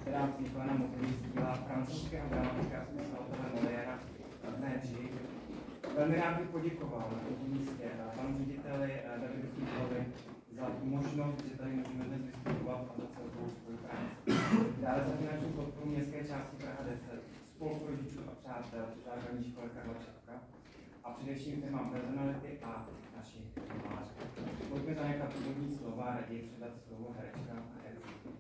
Která vznikla na motivy z díla francouzského dramatika a spisovatele Moliéra Ne Břih. Velmi rád bych poděkoval na tomto místě panu řediteli Davidu Fíkovi za možnost, že tady můžeme dnes vystupovat a za celou spolupráci. Dále za finanční podporu městské části Praha 10, spolku rodičů a přátel, základní školy Karla Čapka a především firmám Personality a našich filmářů. Pojďme zanechat úvodní slova, raději předat slovo herečkám a hercům.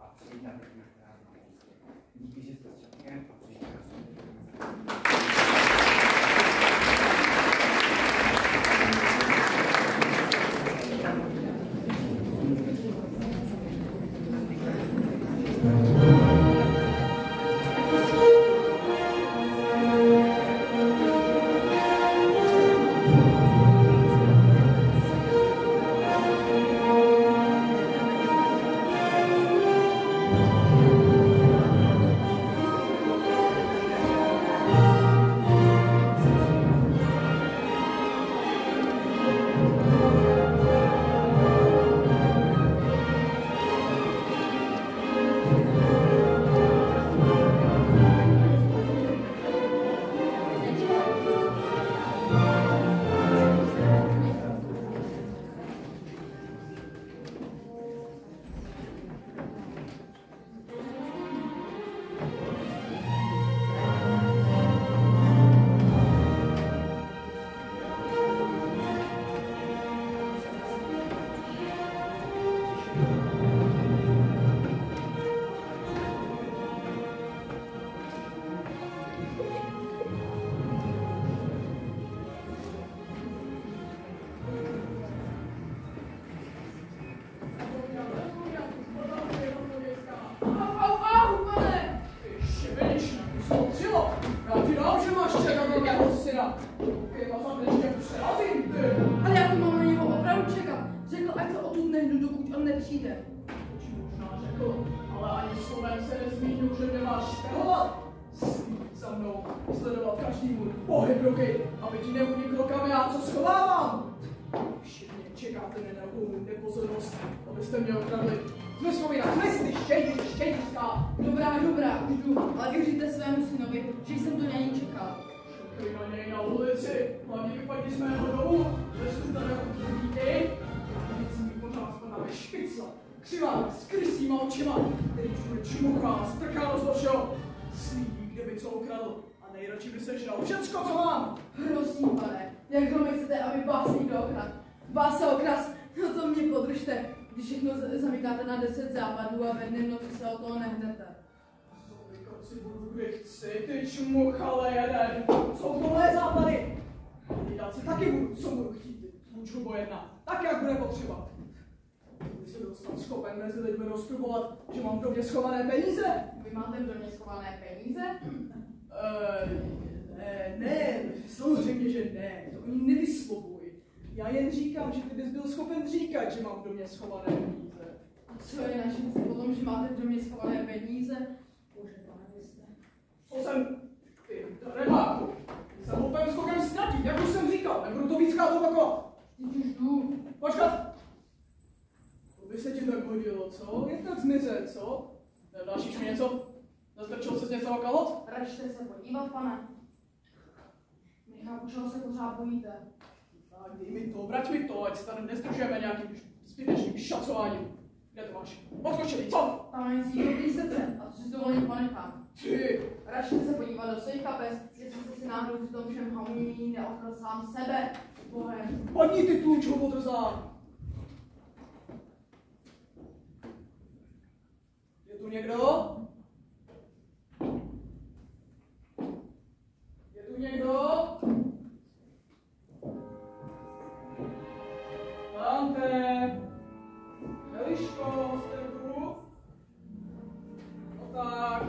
A přejít na pěkná krásná místě. Díky, že jste s Čapkem a přejít na Ale já to mám na něho opravdu čekat. Řekl, ať se odtud nehnu, dokud on nepřijde. Možná řekl, ale ani slovem se nezmínil, že nemáš špehovat. Slíbit za mnou, sledovat každý můj pohyb ruky, aby ti neuniklo, kam já co schovávám. Všichni čekáte na nějakou nepozornost, abyste mě okradli. Zmyslověna, tresty, štědířská. Dobrá, už jdu, ale věříte svému synovi, že jsem to na něj čekal. Čekej na něj na ulici, hlavně vypadni z mého domu, vestu tady uvidíte. Teď si mi pořád spadá ve špicla, křivá, s krysýma očima, který bude čmuchá, strká do zločeho. Slíbí, kde by co ukradl a nejradši by sežral všecko, co mám. Prosím, pane, jak ho chcete, aby vás někdo okradl? Vás se okras, no to mě podržte, když všechno zamykáte na 10 západů a ve dne v noci se o toho nehnete. Zamykat si budu, kdy chci, ty čmuchale jeden. Jsou to mé západy. Hlídat si taky budu, co budu chtít, tlučku jedna, tak jak bude potřeba. Kdyby se byl snad schopen mezi lidmi roztrubovat, že mám v domě schované peníze. Vy máte v domě schované peníze? Ne, samozřejmě, že ne, to ani nevyslovuj. Já jen říkám, že ty bys byl schopen říkat, že mám v domě schované peníze. A co je na šance potom, že máte v domě schované peníze? Bože, pane, vy jste. Co jsem? Ty darebáku, jsem hloupým skokem ztratit, jak už jsem říkal, nebudu to víckrát opakovat. Teď už jdu. Počkat! To by se ti tak hodilo, co? Je tak zmizet, co? Nevdášíš mi něco? Zastrčil ses něco o kalot? Račte se podívat, pane. Nechápu, čeho se pořád bojíte. Tak dej mi to, vrať mi to, ať se tady nezdržujeme nějakým zbytečným šacováním. Kde to máš? Odskočili, co? Tam jen si dobrý srdce a co si dovolím ponechám. Ty! Račte se podívat do svých kapes, jestli jste si náhodou při tom všem hamuní neokradl sám sebe. Bohem. Padni ty tlučo podrzá! Je tu někdo? Je tu někdo? Dante! Eliško, jste tu? No tak.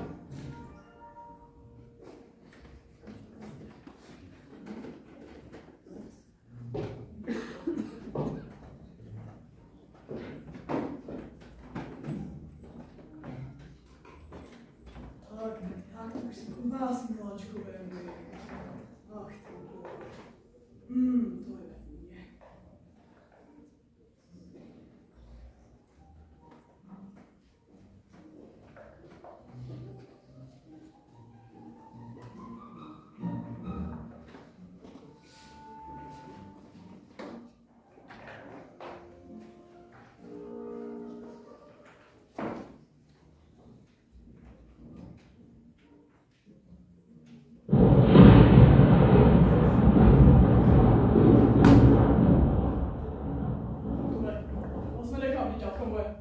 matka moje.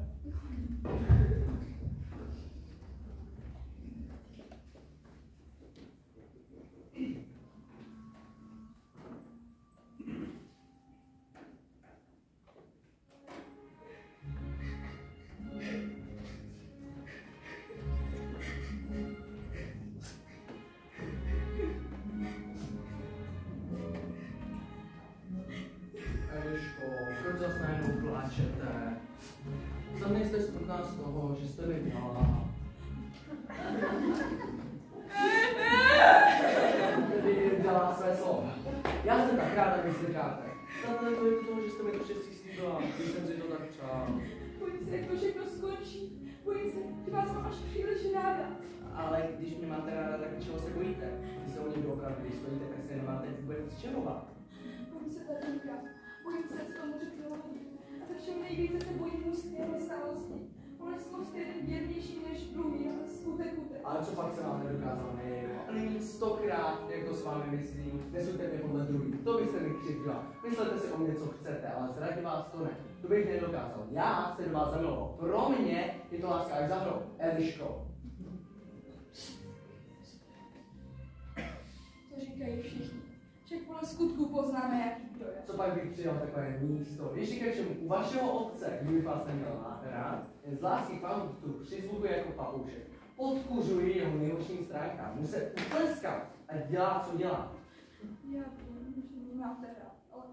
Eliško, proč zas najednou pláčete? Snad nejste smutná z toho, že jste mi dělala. Tedy dělá své slovo. Já jsem tak ráda, když říkáte. Snad to je to, že jste mi to štěstí slíbila, když jsem si to tak přál. Bojím se, jak to všechno skončí. Bojím se, že vás mám až příliš ráda. Ale když mě máte ráda, tak čeho se bojíte? Když se o někdo opravdu, když stojíte, tak se nemáte vůbec z čeho bát. Bojím se tatínka. Bojím se, co to může přihodit. A ze všeho nejvíce se bojím mužské nestálosti. Bolestnost je jeden věrnější než druhý, ale skutek utek. Ale co pak se vám nedokázal nejde? A nyní 100krát, jak to s vámi myslím, nesuďte mě podle druhých. To byste mi křivdila. Myslete si o mě, co chcete, ale zradit vás to ne. To bych nedokázal. Já se do vás zamiloval. Pro mě je to láska až za mnou. Eliško. To říkají všichni. Však podle skutků poznáme, jaký kdo je. Co pak bych přidal takové místo? Ještě ke všemu, u vašeho otce, kdybych vás neměl rád, jen z lásky k panu tu přizvukuje jako papoušek. Odkuřuji jeho nejhorším stránkám. Mu se utleskat a dělá, co dělá. Já vím, že mě máte rád, ale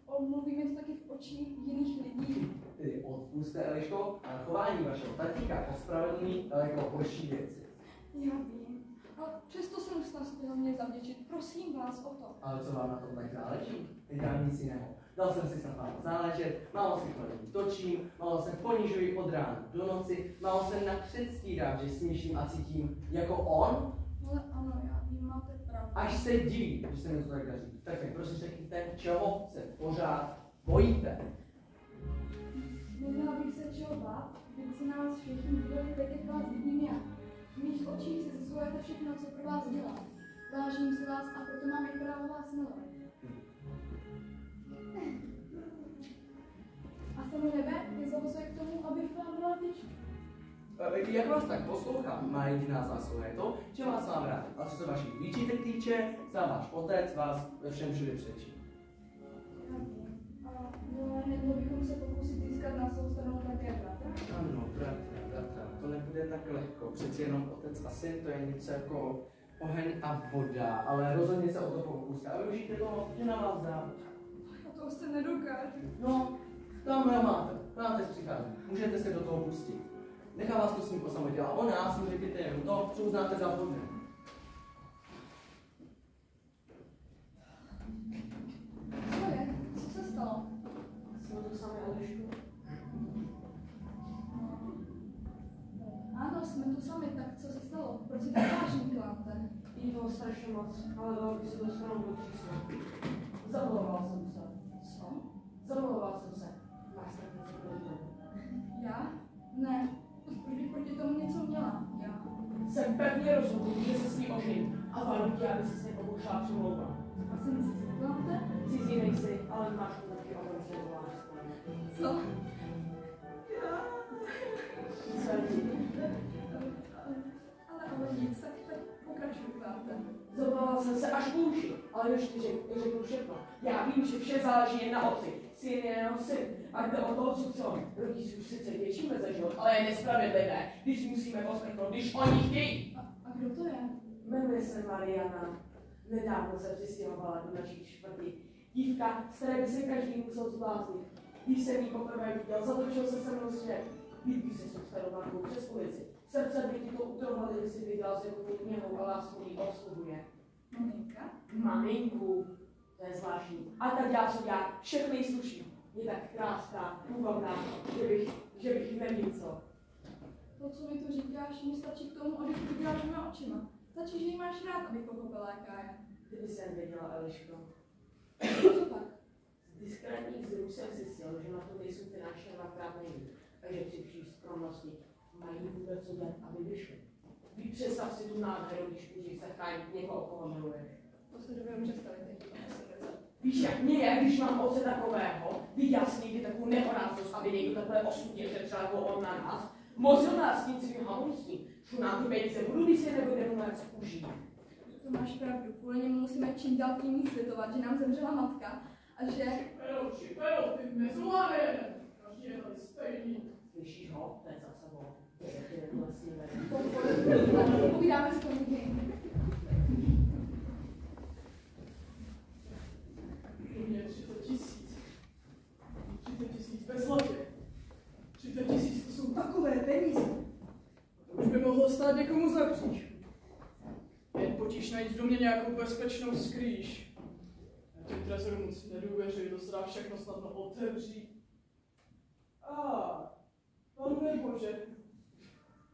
omluvíme to taky v očích jiných lidí. Tedy odpuste, Eliško, a chování vašeho tatínka ospravedlní daleko horší věci. Já vím, ale přesto jsem snad chtěla mě zavděčit. Prosím vás o to. Ale co vám na tom tak záleží? Nedělám nic jiného. Dal jsem si snad málo záležet, málo si kolem točím, málo se ponižuji od rána do noci, málo se napředstírám, že smýšlím a cítím jako on, Ale ano, já vím, máte pravdu. až se diví, že se mi to tak daří. Tak mi prosím řekněte, čeho se pořád bojíte. Neměla bych se čeho bát, kdyby se nás všichni dívali tak, jak vás vidím já. V mých očích se zazvojete všechno, co pro vás dělám. Vážím si vás a proto mám i právo vás milovat. A samo nebe je zavazuje k tomu, abych vám byla vděčná. Jak vás tak poslouchám, má jediná zásluha je to, že vás mám rád. A co se vašich výčitek týče, sám váš otec vás ve všem všude předčí. Já vím. Ale neměli bychom se pokusit získat na svou stranu také bratra? Ano, bratra, to nebude tak lehko. Přeci jenom otec a syn, to je něco jako oheň a voda, ale rozhodně se o to pokusíte. A využijte toho, že na vás dám. A to se nedokážu. No, tamhle máte přichází. Můžete se do toho pustit. Nechá vás to s ním osamotě a o nás mu řekněte jenom to, co uznáte za vhodné. Co je? Co se stalo? Jsme to sami, Elišku. Ano, jsme tu sami, tak co se stalo? Proč si tak vážný kláte? Jí toho strašně moc, ale dalo by se to stranou do třísna. Zamiloval jsem se. Co? Zamiloval jsem se. Máš tak něco proti. Já? Ne. Proč bych proti tomu něco měla? Já. Jsem pevně rozhodnutý, že se s ní ožením a varuji tě, aby se s ní pokoušela přimlouvat. A jsem si kláte? Cizí nejsi, ale máš to taky obrovské voláš. Co? Ale nic, tak pokračuj, kláte. Zobával jsem se až k uši, ale než ti řeknu všechno. Já vím, že vše záleží jen na otci. Syn je jenom syn. A jde o to, co chcou. Rodič už sice většíme za život, ale je nespravedlivé, když musíme poslechnout, když oni chtějí. A kdo to je? Jmenuje se Mariana. Nedávno se přistěhovala do naší čtvrti. Dívka, z které by se každý musel zbláznit. Když jsem jí poprvé viděl, zatočil se se mnou smět. Líbí se s tou starou matkou přes ulici. Srdce by ti to utrhlo, kdyby si viděla, že tu němou a lásku jí obsluhuje. Maminka? Maminku, to je zvláštní. A tak dělá, co dělá, všechno jí sluší. Je tak krásná, půvabná, že bych jí nevěděl co. To, co mi tu říkáš, mi stačí k tomu, abych to viděla tvýma očima. Stačí, že jí máš rád, abych pochopila, jaká je. Kdyby jsem věděla, Eliško. Co pak? Z diskrétních zdrojů jsem zjistil, že na to nejsou finančně dvakrát nejvíc. Takže při vší skromnosti mají vůbec co dělat, aby vyšli. Představ si tu nádheru, když můžeš se chránit někoho, koho miluješ. To se dovedu představit, jak to se Víš, jak mě je, když mám otce takového, viděl jsi někdy takovou nehoráznost, aby někdo takhle osudně, že třeba jako on na nás, mozil nás tím svým hamunstvím. Šlu nám ty peníze, budu když si nebudeme moc užít. To máš pravdu, kvůli němu musíme čím dál tím víc litovat, že nám zemřela matka a že... Šipero, ty nezvládne jeden. Každý je tady stejný. Slyšíš ho? To je za sebou. To je vlastně Povídáme si to někdy. To mě 30 000. 30 000 bez zlatě. 30 000 to jsou takové peníze. To už by mohlo stát někomu za kříž. Jen potíž najít v domě nějakou bezpečnou skrýš. Já těm trezorům moc nedůvěřuji, to se dá všechno snadno otevřít. Pane Bože.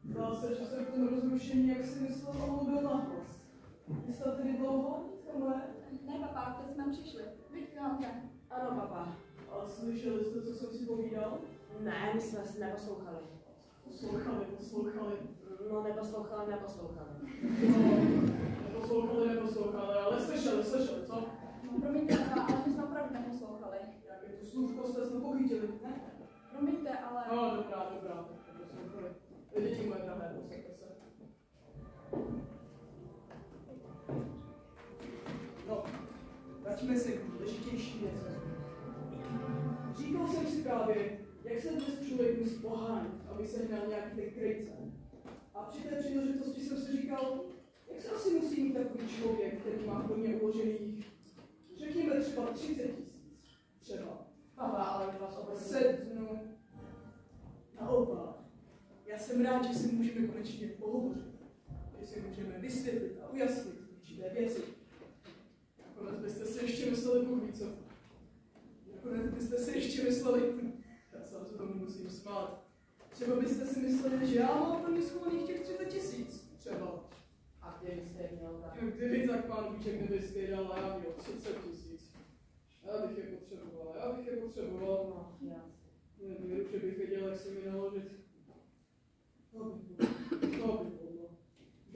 Zdá se, že jsem v tom rozrušení, jak si myslel, omluvil nahlas. Jste tedy dlouho, Tomé? Ne, papá, teď jsme přišli. Víš, Jolanta? Ano, papa. A slyšeli jste, co jsem si povídal? Ne, my jsme si neposlouchali. Poslouchali. No, neposlouchali. Neposlouchali, ale slyšeli, co? No, promiňte, papá, ale my jsme opravdu neposlouchali. Jak je tu slůvko, jste to pochytili, ne? Promiňte, ale... No, dobrá, neposlouchali. Děti moje drahé, poslouchejte se. No, vraťme se k důležitější věci. Říkal jsem si právě, jak se dnes člověk musí pohánit, aby se hnal nějaký ten krejce. A při té příležitosti jsem si říkal, jak se asi musí mít takový člověk, který má v domě uložených, řekněme třeba 30 000. Třeba. Papa, ale my vás opravdu... Sednu. Naopak. Já jsem rád, že si můžeme konečně pohovořit. Že si můžeme vysvětlit a ujasnit určité věci. Nakonec byste si ještě mysleli, Bůh ví co. Já se tomu musím smát. Třeba byste si mysleli, že já mám plně schovaných těch 30 000. Třeba. A kde byste je měl tak? Kdyby tak pán Bíček kdybyste je dal, já měl 30 000. Já bych je potřeboval. No, jasně. Nevěřím, že bych věděl, jak se mi naložit. To by bylo.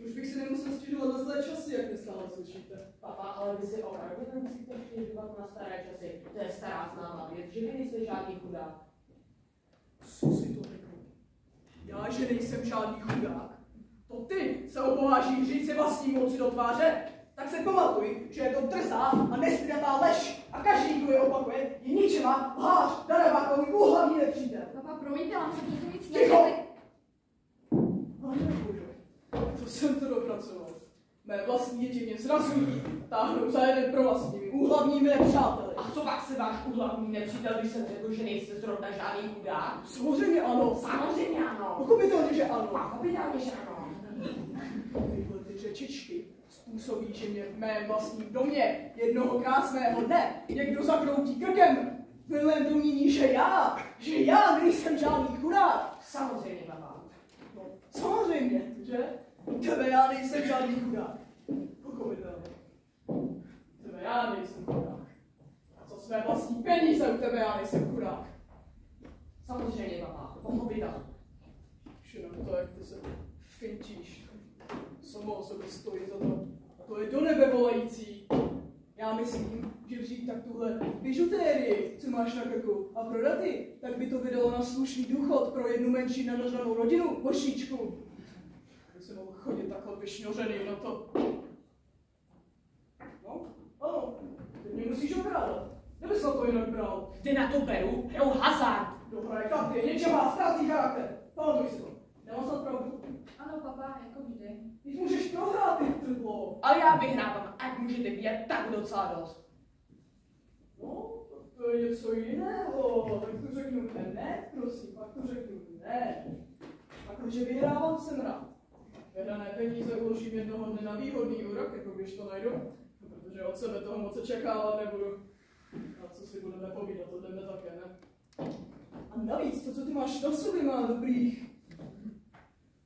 Už bych si nemusel stěžovat na zlé časy, jak nestále slyšíte. Papa, ale vy si opravdu nemusíte stěžovat na staré časy. To je stará známá věc, že vy nejste žádný chudák. Co si to řekl? Já, že nejsem žádný chudák? To ty se opováží říct si vlastní moci do tváře? Tak se pamatuj, že je to drzá a nestydatá lež a každý, kdo je opakuje, je ničema, lhář, darebákový, úhlavní nepřítel. Papa, promiňte, vám se přece nic Ticho! To jsem to dopracoval. Mé vlastní děti mě zrazují, táhnou za jeden pro vlastními úhlavními nepřáteli. A co pak se váš úhlavní nepřítel, když jsem řekl, že nejste zrovna žádný chudák? Samozřejmě ano. Samozřejmě ano. Pochopitelně, že ano. Pochopitelně, že ano. Tyhle ty řečičky způsobí, že mě v mém vlastním domě jednoho krásného dne někdo zakroutí krkem. V mém domnění, že já nejsem žádný chudák. Samozřejmě, papa. No, samozřejmě, že? U tebe já nejsem žádný chudák. Pochopitelně. U tebe já nejsem chudák. A co své vlastní peníze, u tebe já nejsem chudák. Samozřejmě, papa. Pochopitelně. Už jenom to, jak ty se finčíš. Samo o sobě stojí za to. A to je do nebe volající. Já myslím, že vzít tak tuhle bižutérii, co máš na krku, a prodat ji, tak by to vydalo na slušný důchod pro jednu menší nanožranou rodinu, božíčku. By se mohl chodit takhle vyšňořený na to. No, ano, ty mě musíš okrádat. Nebys na to jinak bral. Ty na to beru, hrou hazard. Dohraje karty, něčem má ztrácí charakter. Pamatuj si to. Nemám snad pravdu. Ano, papa, jako vždy. Ty můžeš prohrát, ty trhlo. Ale já vyhrávám, ať můžete vidět tak docela dost. No, to je něco jiného. Tak to řeknu ne, prosím, pak to řeknu ne. A protože vyhrávám, jsem rád. Vyhrané peníze uložím jednoho dne na výhodný úrok, jako když to najdu, protože od sebe toho moc očekávat nebudu. A co si budeme povídat, to jdeme také, ne? A navíc, to, co ty máš na sobě, má dobrých.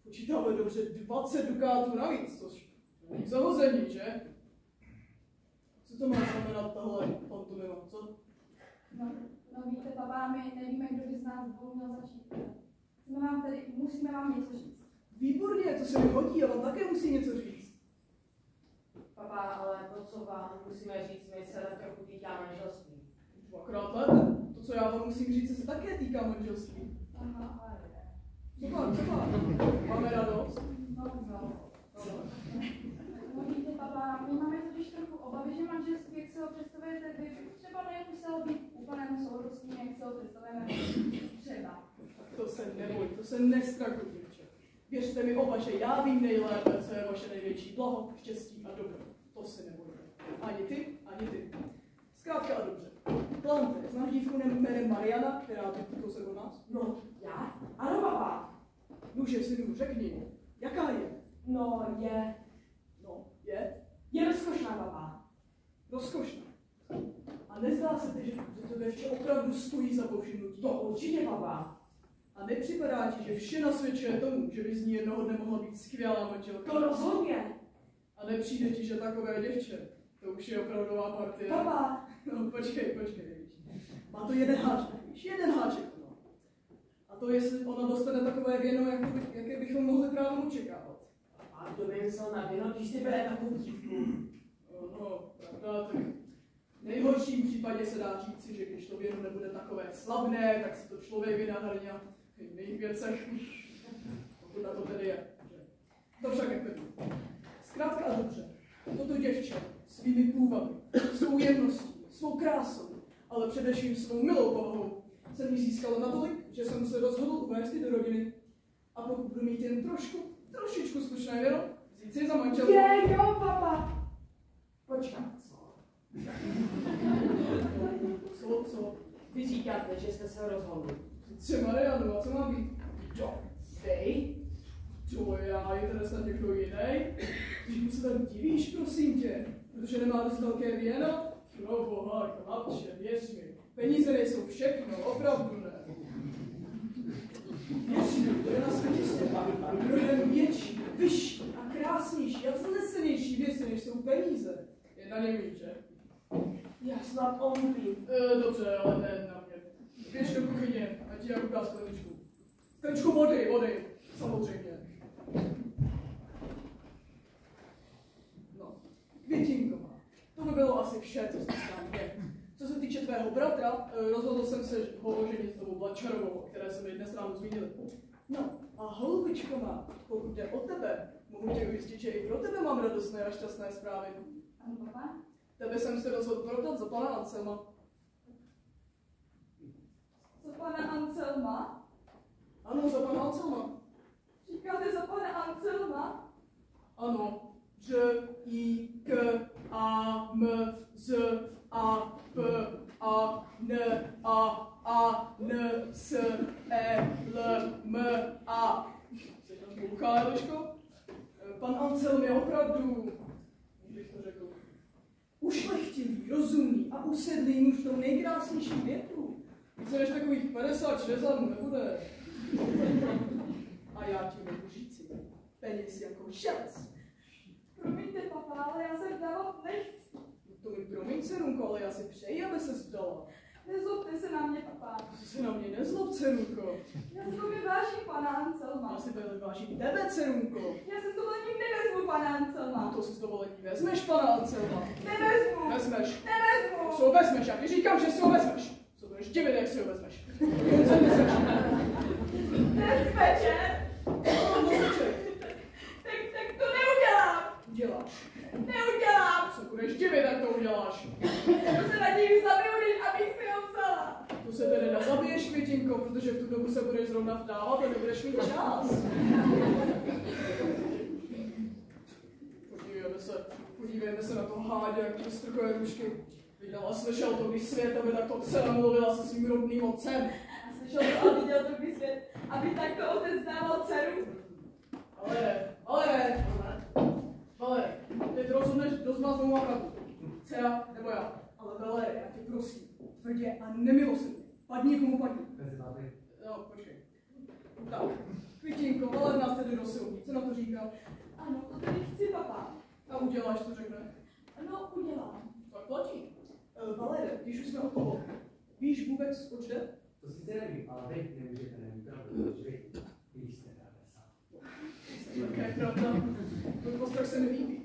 Počítáme dobře 20 dukátů navíc, což není zahození, že? Co to má znamenat tahle pantomima, co? No, víte, papa, my nevíme, kdo by z nás dvou měl začít. Musíme vám něco říct. Výborně, to se mi hodí, a vám také musí něco říct. Papa, ale to, co vám musíme říct, mi se tak trochu týká manželství. Dvakrát lépe. To, co já vám musím říct, že se také týká manželství. Aha. Co pak? Máme radost? No víte, papa, my máme totiž trochu obavy, že manželství, jak se ho představujete vy, třeba nemuselo být úplnému souhru s tím, jak se ho představujeme třeba. To se neboj, to se nestrachuj, děvče. Věřte mi oba, že já vím nejlépe, co je vaše největší blaho, štěstí a dobro. To se nebojte. Ani ty, ani ty. Zkrátka a dobře. Plante, znáš dívku jménem Mariana, která bydlí kousek od nás? No, já? Ano, papa. Nuže, synu, řekni, jaká je? No, je rozkošná, papa. Rozkošná. A nezdá se ti, že to děvče opravdu stojí za povšimnutí? To určitě, papa. A nepřipadá ti, že vše nasvědčuje tomu, že by z ní jednoho dne mohla být skvělá manželka? To rozhodně. A nepřijde ti, že takové děvče, to už je opravdová partie? Papa. No, počkej, víš. Má to jeden háček, víš, jeden háček to má. A to, jestli ona dostane takové věno, jaké bychom mohli právě očekávat. A kdo by myslel na věno, když si bere takovou dívku? No, pravda, tak v nejhorším případě se dá říci, že když to věno nebude takové slavné, tak si to člověk vynahradí na jiných věcech. Pokud na to tedy je. To však netvrdí. Zkrátka a dobře, toto děvče svými půvabami, svou jemností, svou krásou, ale především svou milou povahou jsem ji získala natolik, že jsem se rozhodl uvést ji do rodiny. A pokud budu mít jen trošičku slušné věno, vzít si za manželku. Jo, papa. Počkat, Co? Vy říkáte, že jste se rozhodli. Co Mariano, a co má být? Jo, vy? To já, je teda snad někdo jiný? Když se tam divíš, prosím tě, protože nemá dost velké věno? Pro boha, chlapče, věř mi, peníze nejsou všechno, opravdu ne. Věř mi, to je na světě světa mnohem větší, vyšší a krásnější a vznesenější věci, než jsou peníze. Je na něm víc, že? Já snad omluvím. Dobře, ale ne na mě. Běž do kuchyně, ať ti jako dá skleničku. Skleničku vody, samozřejmě. No, Květinko má. To by bylo asi vše, co se stane mě. Co se týče tvého bratra, rozhodl jsem se ho oženit s tou Blačarovou, o které jsme dnes ráno zmínili. No, a holubičko má, pokud jde o tebe, mohu tě ujistit, že i pro tebe mám radostné a šťastné zprávy. Ano, papa? Tebe jsem se rozhodl prodat za pana Anselma. Za pana Anselma? Ano, za pana Anselma. Říkáte za pana Anselma? Ano, I, K, A, M, Z, A, P, A, N, S, E, L, M, A. Jsi tam zbouchá, Eliško? Pan Anselm je opravdu, jak bych to řekl, ušlechtilý, rozumný a usedlý muž v tom nejkrásnějším věku. Více než takových 56 let nebude. A já ti mohu říci, peněz jako želez. Promiňte, papa, ale já se vdávat nechci. To mi promiň, dcerunko, ale já si přeji, aby se vzdala. Nezlobte se na mě, papa. To se na mě nezlob, dcerunko. Já si tobě vážím pana Anselma. Já si velmi vážím tebe, dcerunko. Já se s dovolením nevezmu pana Anselma. No to si s dovolením vezmeš, pana Anselma. Nevezmu. Vezmeš. Nevezmu. Co vezmeš, já ti říkám, že si ho vezmeš. Co budeš divit, jak si ho vezmeš. Dokonce vezmeš. Nezvečer. No, Tak to neudělám. uděláš. Neudělám. Co budeš divit, jak to uděláš. To se raději zabiju, než abych si ho vzala. To se tedy nezabiješ, Květinko, protože v tu dobu se budeš zrovna vdávat a nebudeš mít čas. Podívejme se na to hádě, jak to strkuje rušky. Viděl a slyšel to, když svět, aby takto dcera mluvila se svým rodným otcem. A slyšel to a viděl to, když svět, aby takto otec dával dceru. Ale, teď rozhodneš, kdo z vás má pravdu. Dcera nebo já. Ale Valerie, já tě prosím, tvrdě a nemilosrdně. Padni komu padni. No, počkej. Tak, Květinko, Valer nás tedy rozsilní. Co na to říká? Ano, to tady chci, papa. A uděláš, co řekne. Ano, udělám. Tak platí. Valere, když už jsme o toho, víš vůbec, oč jde? To sice nevím, ale vy nemůžete nevím pravdu, protože vy jste právě sám. Také pravda. Můj postrach se mi líbí.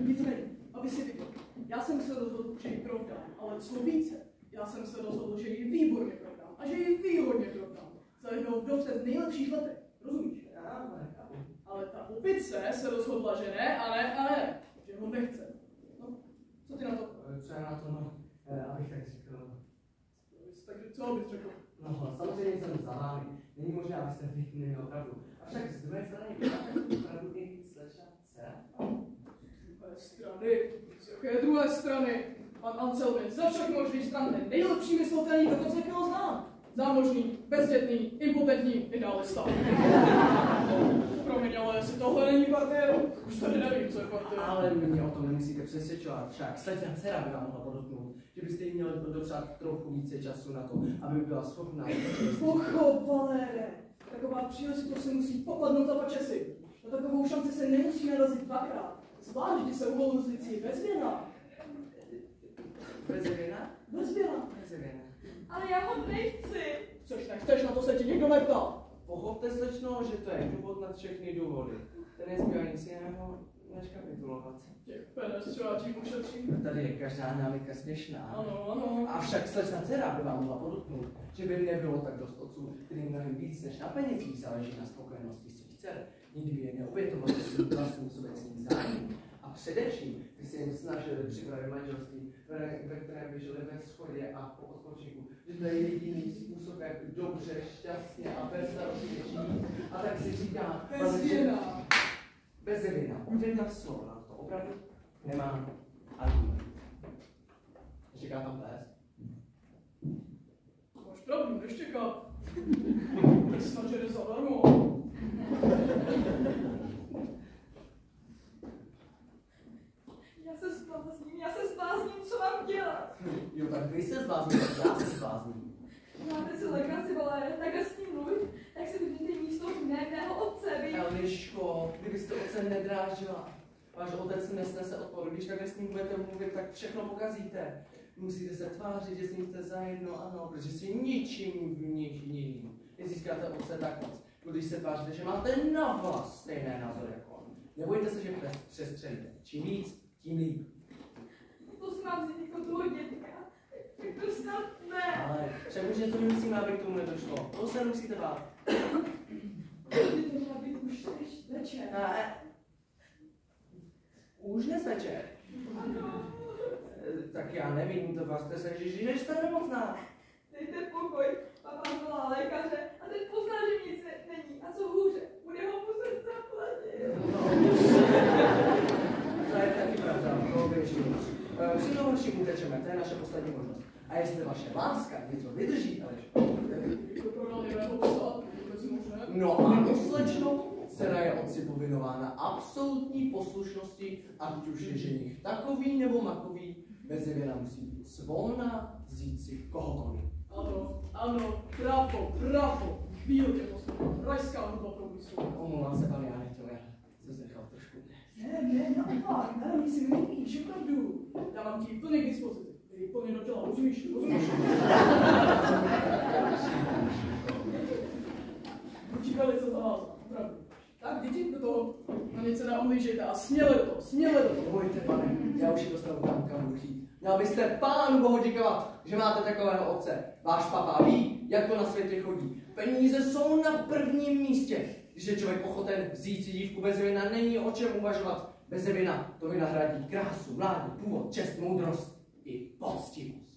Nicméně, aby si viděl, já jsem se rozhodl, že ji provdám, ale co více, Já jsem se rozhodl, že ji výborně prodám a že ji výhodně prodám. Za jednou vdovce v nejlepších letech. Rozumíš? Já nechápu. Ale ta opice se rozhodla, že ne a ne a ne. Že ho nechce. No, co ty na to? Co je na to, no? Abych tak řekl. Takže co bys řekl? No, samozřejmě jsem za vámi. Není možné, abyste vy neměl pravdu. Avšak z druhé strany máte pravdu i slečna dcera. Z druhé strany? Z jaké druhé strany? Pan Anselmi ze všech možných stran ten nejlepší myslitelný, dokonce kterého znám. Zámožný, bezdětný, impotentní, idealista. Promiň, ale jestli tohle není partie, už tady nevím, co je partie. Ale mě o tom nemusíte přesvědčovat. Však slečna dcera by vám mohla podotknout, že byste jí měli dopřát trochu více času na to, aby byla schopná. Pochop, Valére. Taková příležitost se musí popadnout za počesy. Na takovou šanci se nemusí narazit dvakrát. Zvlášť, když se uvolí z licí bezvěna. Bezvěna? Bezvěna. Bezvěna. Ale já ho nechci. Což nechceš, na to se ti nikdo neptá. Pochopte, slečno, že to je důvod nad všechny důvody. Ten nezbývá nic jiného, než kapitulovat. Těch peněz třeba tím ušetří. Tady je každá námitka směšná. Ano, ano. Avšak slečna dcera by vám mohla podotknout, že by nebylo tak dost otců, kterým mnohem víc než na penězích záleží na spokojenosti svých dcer. Nikdy by je neobětovali svým vlastním sobeckým zájmům. A především by se jim snažili připravit manželství, ve kterém by žili ve shodě a po odpočinku. Že to je jediný způsob, jak dobře, šťastně a bezstarostně žít. A tak si říká, Bezvěna. Bezvěna. Jedna slovo na to opravdu nemám argument. Říká tam pes. Máš pravdu, neštěká. Snad, že jde zadarmo. Já se zblázním, co mám dělat? Jo, tak vy se zblázníte, já se zblázním. Máte si legraci, Valére, takhle s tím mluv, tak si vidíte místo mého otce, vy. Eliško, kdybyste otce nedrážila, váš otec nesnese odpor, když takhle s ním budete mluvit, tak všechno pokazíte. Musíte se tvářit, že s ním jste zajedno, ano, protože si ničím jiným nezískáte otce tak moc, když se tváříte, že máte na vlas stejné názory jako on. Nebojte se, že přestřelíte. Čím víc, tím líp. To snad vzít jako toho dětka. To snad ne. Ale však už něco nemusíme, aby k tomu nedošlo. To se nemusíte bát. By to měla být už než večer. Už dnes večer. Ano. Tak já nevím, to vás se říct, že jste nemocná. Dejte pokoj, papa volá lékaře a teď pozná, že nic není. A co hůře, bude ho muset zaplatit. To je taky pravda, to většinou. Při toho horším utečeme, to je naše poslední možnost. A jestli vaše láska něco vydrží, Eliško, To prodal jiného psa, vůbec možné. no ano, slečno, dcera je otci povinována absolutní poslušnosti, ať už je ženich takový nebo makový, bezvěna musí být svolná vzít si kohokoliv. Ano, ano, bravo, výhodně poslouchám, rajská hudba průmyslu. Omlouvám se, pane, já nechtěl, já jsem se nechal trošku. Ne, naopak, ne, si nevíš, opravdu. Já mám ti plně k dispozici, ty plně do těla, rozumíš? Buďi velice zavázán, opravdu. Tak, děti, do toho, na nic se neohlížejte a směle do toho. Nebojte, pane, já už je dostanu tam, kam budu chtít. Měl byste Pánu Bohu děkovat, že máte takového otce. Váš papa ví, jak to na světě chodí. Peníze jsou na prvním místě. Když je člověk ochoten vzít si dívku bezvěna, není o čem uvažovat. Bezvěna to vynahradí krásu, mládí, původ, čest, moudrost i poctivost.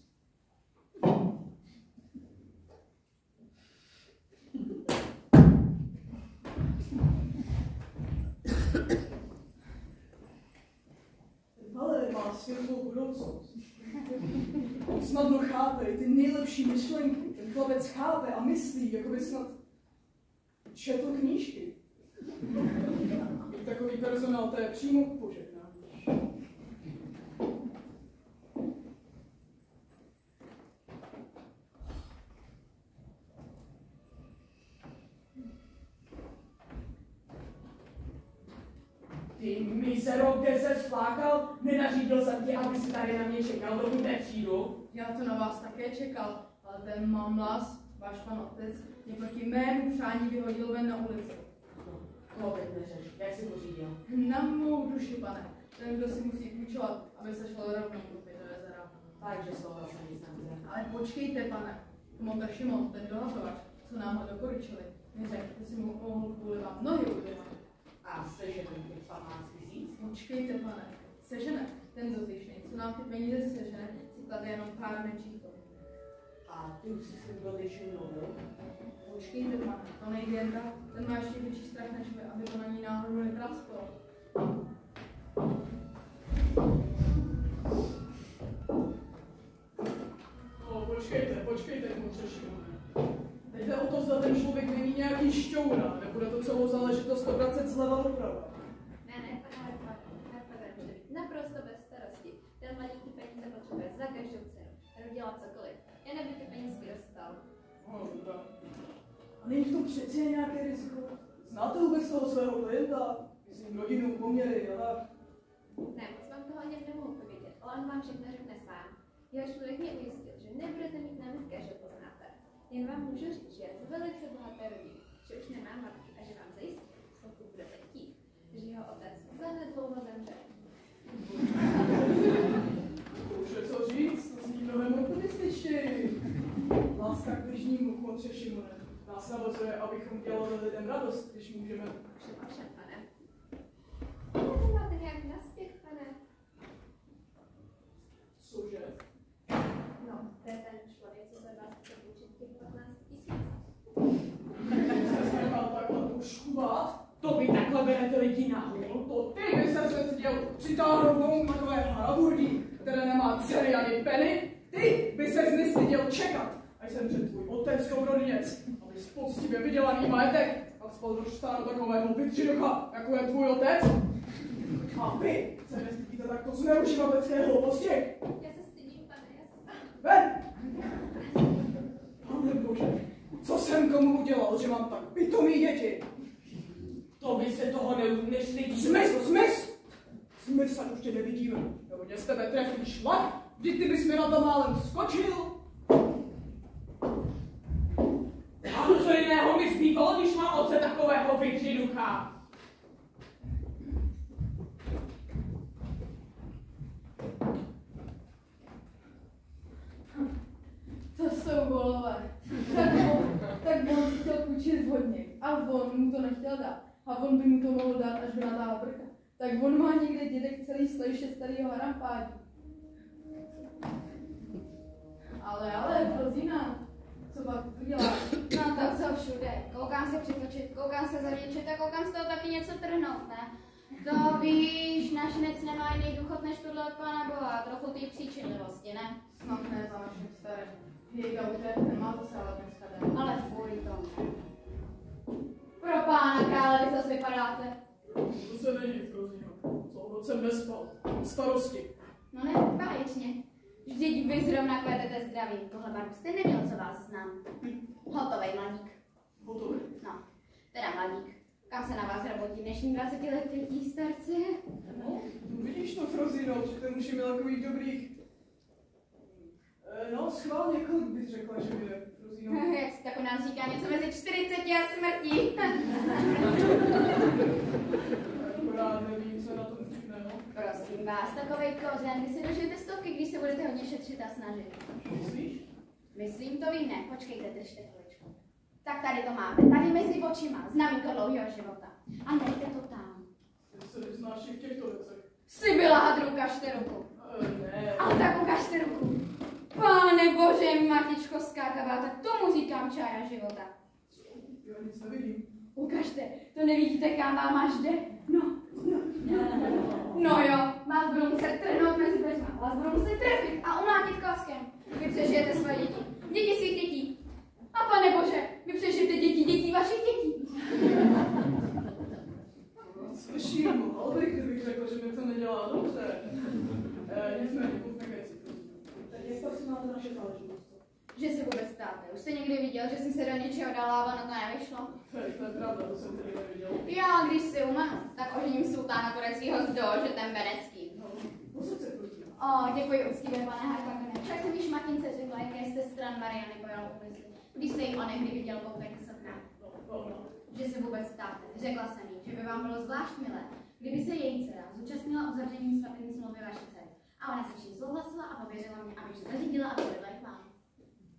Ale má světlou budoucnost. On snadno chápe i ty nejlepší myšlenky. Ten chlapec chápe a myslí, jako by snad četl knížky. I takový personál, to je přímo požehnání. Ty mizero, kde se splákal? Nenařídil jsem ti, aby si tady na mě čekal, dokud nepřijdu. Já to na vás také čekal, ale ten mamlas, váš pan otec, mě proti mému přání vyhodil ven na ulici. Koho teď neřeš? Jak jsi pořídil? Na mou duši, pane. Ten, kdo si musí půjčovat, aby se šel rovnou do Pětové jezera. Takže z toho se nic nebude. Ale počkejte, pane. Kmotr Šimon, ten dohazovač, co nám ho doporučili, mi řekl, že si mohl kvůli vám nohy udělat. A sežene těch 15 000? Počkejte, pane. Sežene, ten dotyčný, co nám ty peníze sežene, si klade jenom pár menších kolik. A ty už jsi s tím dotyčným mluvil? Počkejte, pane, to nejde jen tak. Ten má ještě větší strach než vy, aby to na ní náhodou neprasklo. No, počkejte, kmotře Šimone. Teď jde o to, zda ten člověk není nějaký šťoura, nebude to celou záležitost obracet zleva doprava. Ne, pane Harpavenče, naprosto bez starosti. Ten mladík ty peníze potřebuje za každou cenu. Jdu dělat cokoliv. Jen aby ty penízky dostal. No, dobrá. A není v tom přeci nějaké riziko? Znáte vůbec toho svého klienta? Myslím rodinu, poměry, ale... Ne, moc vám toho ani nemohu povědět, ale on vám všechno řekne sám. Jeho člověk mě ujistil, že nebudete mít námitky, že poznáte. Jen vám můžu říct, že je z velice bohaté rodiny, že už nemá matky a že vám zajistí, pokud budete chtít, že jeho otec zanedlouho zemře. Už je co říct, to zní mnohem optimističtěji. Láska k bližnímu, kmotře Šimone. Nás navazuje, abychom dělali lidem radost, když můžeme. Všem, pane. To máte nějak naspěch, pane? Cože? No, to je ten člověk, co se vás chce učit těch 15 000. Jste se nechal takhle uškubat? To vy takhle berete lidi na hůl? To ty by se chtěl přitáhnout domů takové haraburdy, které nemá dcery ani peny? Ty by se nestyděl čekat, až jsem před tvůj otec dobrodinec, abys poctivě vydělaný majetek a spal do štánu takového vytřidocha, jako je tvůj otec? A vy se nestydíte takto zneužívat lidské hlouposti? Já se stydím, pane, já se stydím. Ven! Pane bože, co jsem komu udělal, že mám tak pitomý děti? To vy se toho nestydíte. Smys, ať už tě nevidíme. Nebo mě z tebe trefný šlak? Vždyť ty bys mi na to málem skočil. A co jiného mi zbývalo, když má oce takového vytřiducha? To jsou volové. Tak on si chtěl půjčit vodník a on mu to nechtěl dát. A on by mu to mohl dát, až by natáhl prcha. Tak on má někde dědek celý stojiště starýho harampádí. Ale, Frozina, co pak uděláš? No to co všude. Koukám se přitočit, koukám se zavděčit a koukám z toho taky něco trhnout, ne? To víš, našinec nemá jiný důchod než tohle od Pána Boha, trochu té příčinlivosti, ne? Snad ne za naším starým. Jej dobře, ten má zase ale dneska den. Ale fuj to. Pro Pána krále, vy zase vypadáte. To se není, Frozino. Celou noc jsem nespal. Starosti. No ne, báječně. Vždyť vy zrovna kvetete zdraví. Tohle barvu jste neměl, co vás znám. Hotovej mladík. Hotový. No, teda mladík. Kam se na vás robotí dnešní 20letí starci? No, vidíš to, Frozino, že ten už je měl takových dobrých... No, schválně, kolik bys řekla, že je, Frozino? Jak si tak u nás říká, něco mezi 40 a smrtí. Akorát nevím, co na tom vtipného. Prosím vás, takovej kořen, vy si dožijete stovky, když se budete hodně šetřit a snažit. Myslíš? Myslím, to vím, ne, počkejte, držte chviličku. Tak tady to máte, tady mezi očima, znamínko dlouhého života. A nechte to tam. Ty se vyznáš i v těchto věcech. Sibyla hadru, ukažte ruku. Ne. Ale tak ukažte ruku. Pane bože, matičko skákavá, tak tomu říkám čára života. Já nic nevidím. Ukažte, to nevidíte, kam vám až jde. No jo, vás budou muset trhnout mezi dveřma, vás budou muset trefit a umlátit klackem. Vy přežijete své děti, děti svých dětí. A pane bože, vy přežijete dětí vašich dětí. Slyším, mohl bych, kdybych řekl, že mi to nedělá dobře. Nicméně, pojďme k věci. Tak jak to si máte naše záležitost? Že se vůbec ptáte, už jste někdy viděl, že jsem se do něčeho dala, no to nevyšlo. To je pravda, to jsem tedy neviděl. Já, když si umanu, tak ožením sultána tureckého z Dožetem Beneckým. No co se prosím? Děkuji úctivě, pane Harpagane. Však jsem již matince řekla, jaké jste stran Mariany pojal úmysly, když se jí onehdy viděl poprvé z okna. Že se vůbec ptáte, řekla jsem jí, že by vám bylo zvlášť milé, kdyby se její dcera zúčastnila uzavření svatební smlouvy vaší dcery. A ona se vším souhlasila a pověřila mě, abych se zařídila a povedla k vám.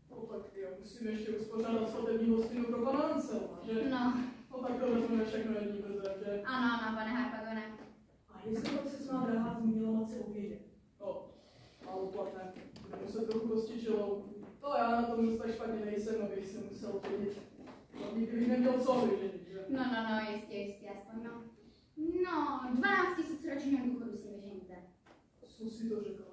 No tak já musím ještě uspořádat svatební hostinu pro pana Anselma, že? No. No tak to vezmeme všechno jedním bezem, že? Ano, pane Harpagone. A jestli pak se má drahá zmínila moc se obědě. No, málo platné. Budu muset trochu dostit žilou. To já na tom tak špatně nejsem, abych se musel chodit. Hlavně kdybych neměl co vyženit, že? No, jistě, aspoň no. No, 12 000 ročního důchodu si vyženíte. Co si to řekla?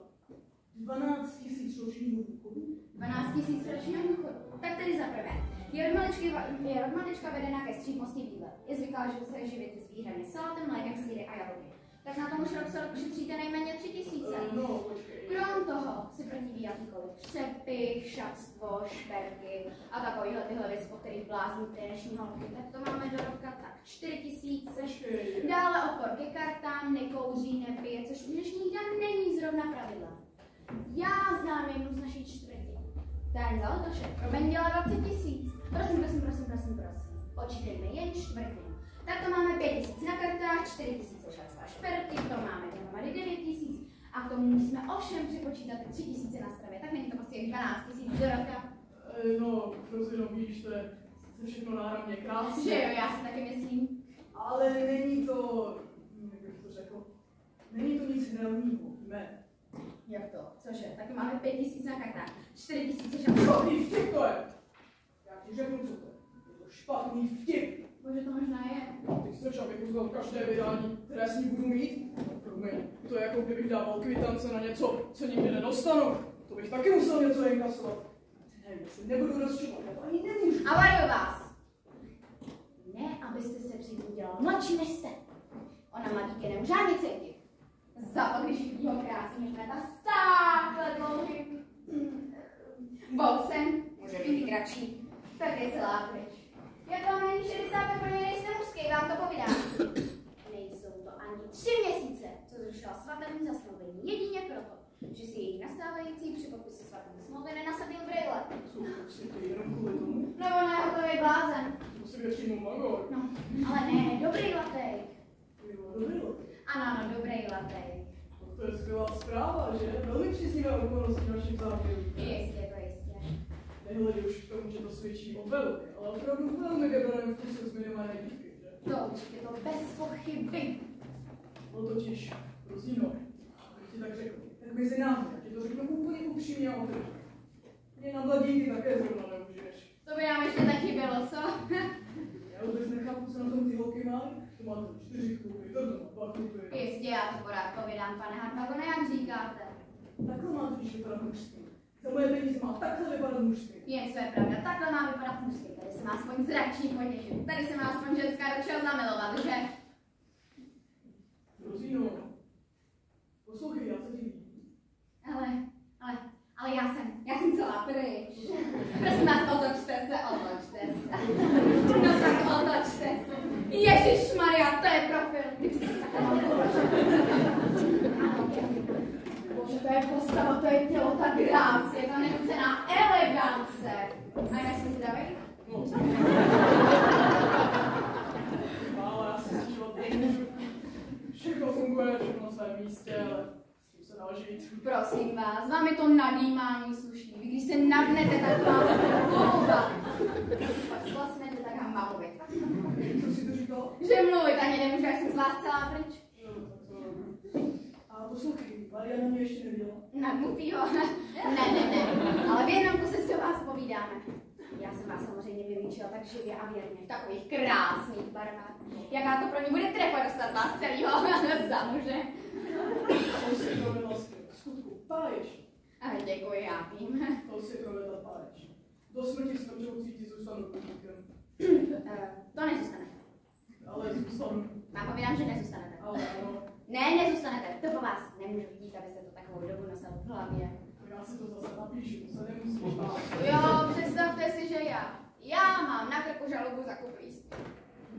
12 000 ročního důchodu? 12 000 ročního důchodu. Tak tedy za prvé. Je od malička vedená ke střídmosti bíle. Je zvyklá, že se živit zvířany salátem, mlékem, sýry a jablky. Tak na tom už rok co rok ušetříte nejméně 3 000. No, počkej. Krom toho si protiví jakýkoliv přepich, šatstvo, šperky a takovýhle tyhle věci, po kterých blázní dnešní holky. Tak to máme do roka tak 4 000. Počkej. Dále opor ke kartám, nekouří, nepije, což v dnešních dnech není zrovna pravidla. Já znám jednu z naší čtvrtí. Ten za letošek probenděla 20 000. Prosím. Počítejme jen čtvrtinu. Tak to máme 5 000 na kartách, 4 000 šatstva šperky, to máme dohromady 9 000. A k tomu musíme ovšem připočítat 3 000 na stravě. Tak není to prostě 12 000 do roka. No, prostě víš, to je všechno náramně krásné. Že jo, já si taky myslím. Ale není to, jak bych to řekl, není to nic hravního, ne. Jak to? Cože? Tak máme 5 000 na kartách, 4 000 šatstva. Špatný vtip to je! Já ti řeknu, co to je. Je to špatný vtip. Bože, to možná je. Ty chceš, abych uznal každé vydání, které s ní budu mít? No, promiň, to je jako kdybych dával kvitance na něco, co nikdy nedostanu. To bych taky musel něco inkasovat. Ne, já se nebudu rozčilovat, já to ani nemůžu. A varuju vás! Ne, abyste se přijít udělal mladší než jste. Ona mladíky nemůže ani cítit. Za to, když vidí ho krásný kmeta s takhle dlouhým bolsem, může být i kratší, tak je celá pryč. Jak vám není 60, pro ně nejste mužský, vám to povídám. Nejsou to ani 3 měsíce, co zrušila svatební zasnoubení, jedině proto, že si její nastávající při podpisu svatební smlouvy nenasadil brýle. Co, si to jenom kvůli tomu? No on je hotový blázen. Musím je přijmout magor. No, ale ne, dobrý latej. Jo, dobrý lot. Ano, dobrý latej. No, to je skvělá zpráva, že? Velmi příznivé okolnosti našich záběrů. Jistě. Nehledě už k tomu, že to svědčí o velmi, ale opravdu velmi vybraném vkusu zmiňované dívky, že? To určitě, to bez pochyby. No totiž, Rosino, abych ti tak řekl, tak mezi námi, já ti to řeknu úplně upřímně a otevřeně. Mě na mladíky také zrovna nemůžeš. To by nám ještě taky bylo, co? Já vůbec nechápu, co na tom ty holky mají. To máte 4 kluby, tohle má 2 kluby. Jistě, já to porád povídám, pane Harpagone, jak říkáte. Takhle má totiž vypadat mužství. Za moje peníze má takhle vypadat mužství. Jen co je pravda, takhle má vypadat mužství. Tady se má aspoň zračí potěšit. Tady se má aspoň ženská do čeho zamilovat, že? Rosino, poslouchej, já se ti líbím. Ale já jsem celá pryč. Prosím vás, otočte se. No tak otočte se. Ježišmarja, to je profil. Ty jsi Bože, to je postava, to je tělo, ta grácie, ta nenucená elegance. A jak jsi zdravý? No, ale já se stěžovat nemůžu. Všechno funguje, všechno na svém místě, ale s tím se dá žít. Prosím vás, vám je to nadýmání slušný. Vy když se navnete, tak vás volba. Pak splasnete, tak vám mám mluvit. Co jsi to říkal? Že mluvit ani nemůžu, jak jsem z vás celá pryč. A poslouchej, Mariana mě ještě neviděla. Nadmutýho? Ne. Ale v jednom kuse si o vás povídáme. Já jsem vás samozřejmě vylíčila tak živě a věrně v takových krásných barvách. Jaká to pro ní bude trefa dostat vás celýho za muže. To si provedla skutku páječ. A děkuji, já vím. To si provedla páječ. Do smrti smrčoucí ti zůstanu půdníkem. To nezůstanete. Ale zůstanu. Vám povídám, že nezůstanete. Ale ano. Ne, nezůstanete. To po vás nemůžu vidět, abyste to takovou dobu nosil v hlavě. Já si to zase napíšu, to se nemusíš bát. Jo, představte si, že já mám na krku žalobu za kuplíství.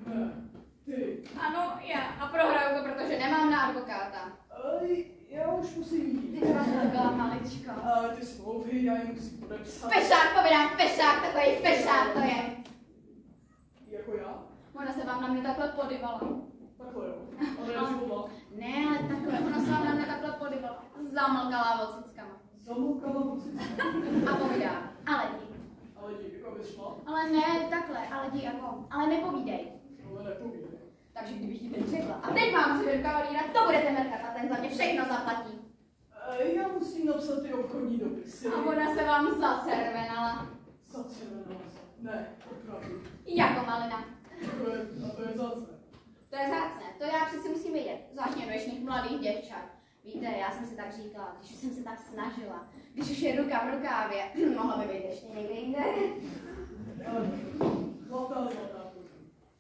Ne, ty. Ano, já. A prohraju to, protože nemám na advokáta. Ale já už musím jít. Ty to vlastně byla maličko. Ale ty smlouvy, já je musím podepsat. Fešák, povídám, fešák, takový fešák to je. Jako já? Ona se vám na mě takhle podivala. Takhle jo. Ale já živola. Ne, ale takhle, ona se vám na mě takhle podivala. zamlkala vocickama. Zamlkala vocickama? A povídá, ale jdi. Ale jdi, jako bys šla? Ale ne, takhle, ale jdi jako, ale nepovídej. Ale nepovídej. Takže kdybych ti teď řekla, a teď mám si kavalíra, to budete merkat a ten za mě všechno zaplatí. Já musím napsat ty obchodní dopisy. A ona se vám zaservenala. Zacervenala se? Ne, opravdu. Jako malina. To je zase. To je zácné, to já přeci musím vědět, zvláštně dnešních mladých děvčat. Víte, já jsem si tak říkala, když už jsem se tak snažila, když už je ruka v rukávě, mohla by být ještě někde jinde. Zlatá.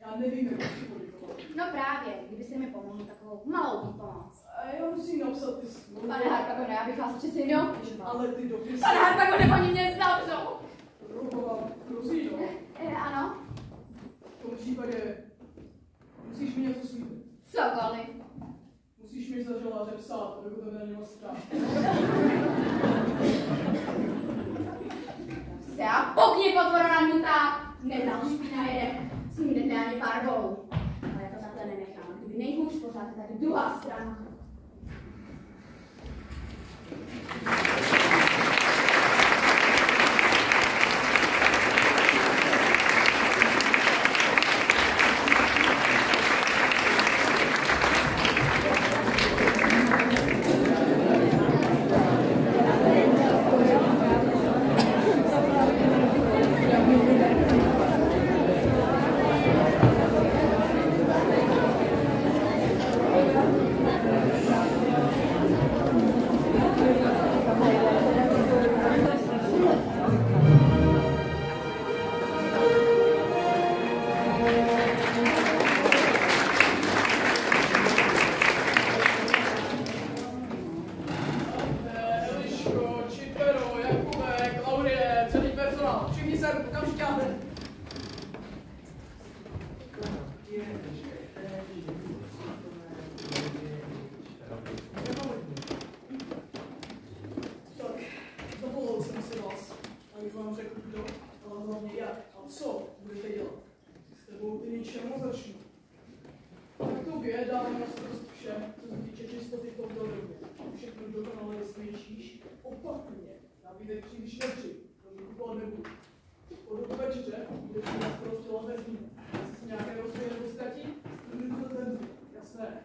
Já nevím, jak ti poděkovat. No právě, kdybyste mi pomohli takovou malou výpomoc. Já musím napsat ty smlouvy. Pane Harpagone, já bych vás přeci neobtěžovala. Ale ty dopisy... Pane Harpagone, oni mě zavřou. Roková hrozí, no? Ano. V tom případě musíš mi něco slíbit. Cokoliv. Musíš mi zaželáře psát, dokud to nemělo strach. Se a pokni potvora namutá. Nedal špína jede. Smídete ani pár bolů. Ale já to takhle nenechám. Kdyby nejhůř pořád je tady druhá strana.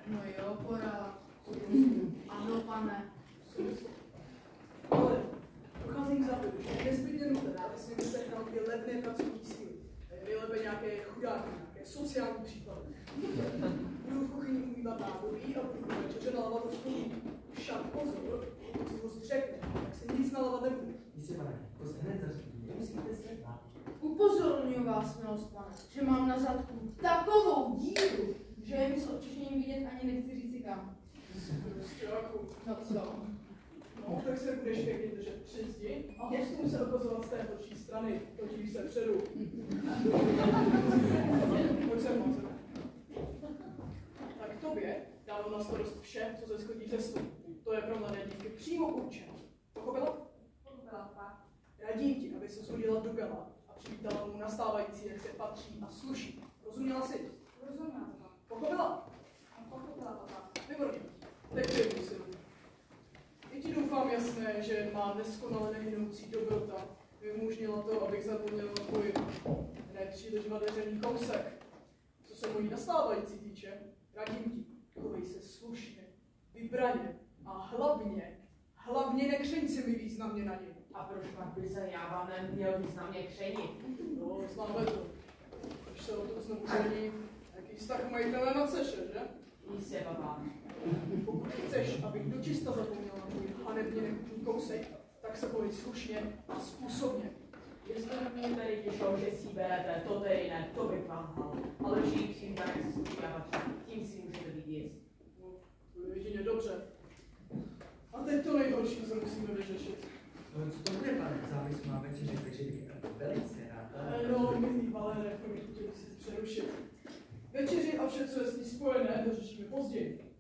No jo, porád. Ano, pane. Ale docházím k závěru, že je nezbytně nutné, aby si vysehnal ty levné pracovní síly. Nejlépe nějaké chudáky, nějaké sociální případy. Budu v kuchyni umývat nádobí a budu po večeře nalávat do stolí. Však pozor, pokud si host řekne, tak se nic nalávat nebude. Jistě, pane, to se hned zařídí, nemusíte se bát. Upozorňuji vás, milost pane, že mám na zadku takovou díru, že je mi s odčištěním vidět ani nechci říct si kam. No co? No, tak se budeš pěkně držet při zdi a hostům se ukazovat z té horší strany, točíš se předu. Pojď sem, Honzo. Tak tobě dávám na starost vše, co se schodí cestu. To je pro mladé dívky přímo určeno. Pochopila? Pochopila, pak. Radím ti, aby se shodila do Gala a přivítala mu nastávající, jak se patří a sluší. Rozuměla jsi? Rozuměla to. Pochopila? Pochopila, papa. Výborně. Tak přejdu si. Je ti doufám jasné, že má neskonale nehynoucí dobrota vyumožnila to, abych zapomněl na tvůj nepříliš vadeřený kousek. Co se mojí nastávající týče, radím ti, chovej se slušně, vybraně a hlavně nekřeň se mi významně na něj. A proč pak by se já vám neměl významně křenit? No, známe to. Když se o tom znovu žení, jaký vztah majitelé na ceše, že? Jistě, baba. Pokud chceš, abych dočista zapomněl na tvůj hanebně nechutný kousek, tak se chovej slušně a způsobně. Jestli mě tady těšilo, že si berete, to tedy ne, to bych vám dal. Ale žijím si tak si slušňávače, tím si můžete být jist. No, to je jedině dobře. A teď to nejhorší, co musíme vyřešit. No, co to bude, pane? Závis má večeři, takže bych velice rád. No, milý Valére, chtěl si přerušit. Večeři a vše, co je s ní spojené, to řešíme později.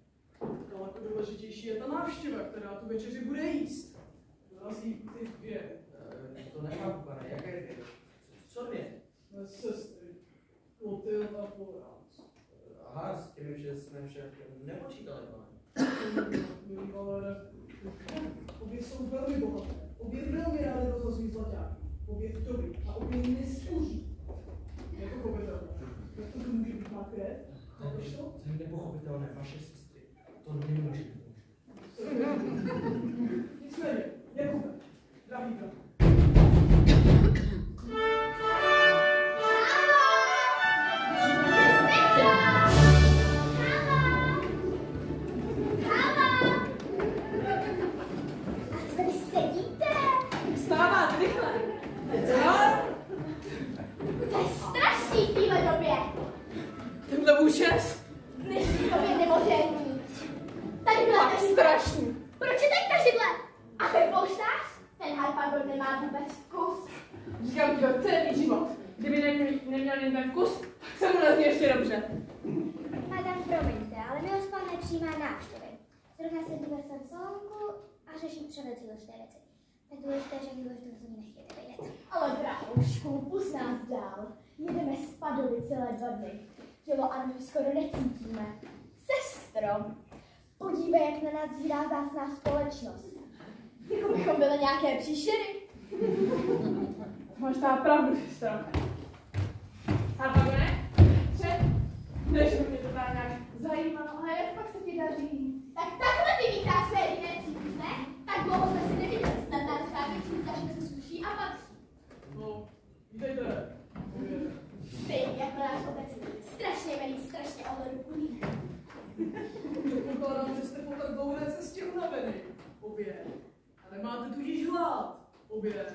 Daleko důležitější je ta návštěva, která tu večeři bude jíst. Dorazí ty dvě. To nechápu, pane, jaké dvě? Co dvě? Mé sestry. Clotilde a Florence. Aha, s těmi jsme však nepočítali, pane. Milý Valére, Obě jsou velmi bohaté. Obě velmi rádi rozhozují zlaťáky. Obě vdovy a obě nesluží. Je to pochopitelné. Jak to může být makré? To je nepochopitelné, vaše sestry. To nemůže být. Nicméně, Jakube, drahý brat. Tak důležité, že důležité se mi nechtějte vědět. Ale bráchušku, pust nás dál. Jedeme z Padovy celé 2 dny. Tělo Anu skoro necítíme. Sestro, podívej, jak na nás dívá zásná společnost. Jako bychom byli nějaké příšery. Máš tam pravdu, sestro. A pak ne? Než mě to dá nějak zajímalo, ale jak pak se ti daří? Tak takhle ty mý krásné jediné cítíš, ne? Tak dlouho jsme si neviděli, snad nás právě cítíš, že se sluší a patří. No, vítejte. Stejně jako náš otec, strašně milý, strašně ohleduplný. Předpokládám, že jste po tak dlouhé cestě unavený. Obě. Ale máte tudíž hlad. Obě.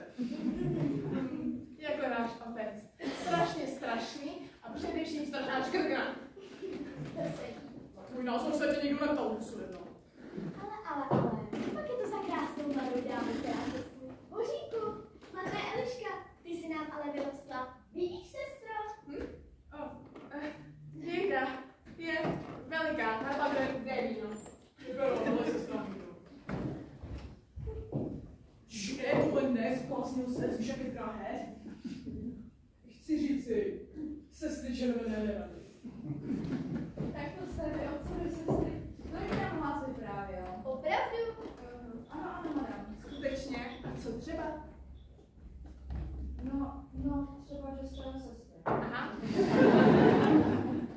Jako náš otec. Strašně strašný a především strašná škrkna. To sedí. Tvůj názor se tě nikdo neptal, Ursulo. Ale, pak je to za krásnou mladou dámu, která se svůj Božíku, sladká Eliška, ty jsi nám ale vyrostla. Vidíš, sestro? Děda je veliká, ale pak je víno. Vypadalo, ale se strávím. Že tohle nesplásnil se, víš, jak je drahé? Chci říci, sestry červené nerady. Tak to se vy otcovi sestry. No i nám vás vyprávěl. Opravdu? Ano, madam. Skutečně. A co třeba? No, třeba, že jste sestry. Aha.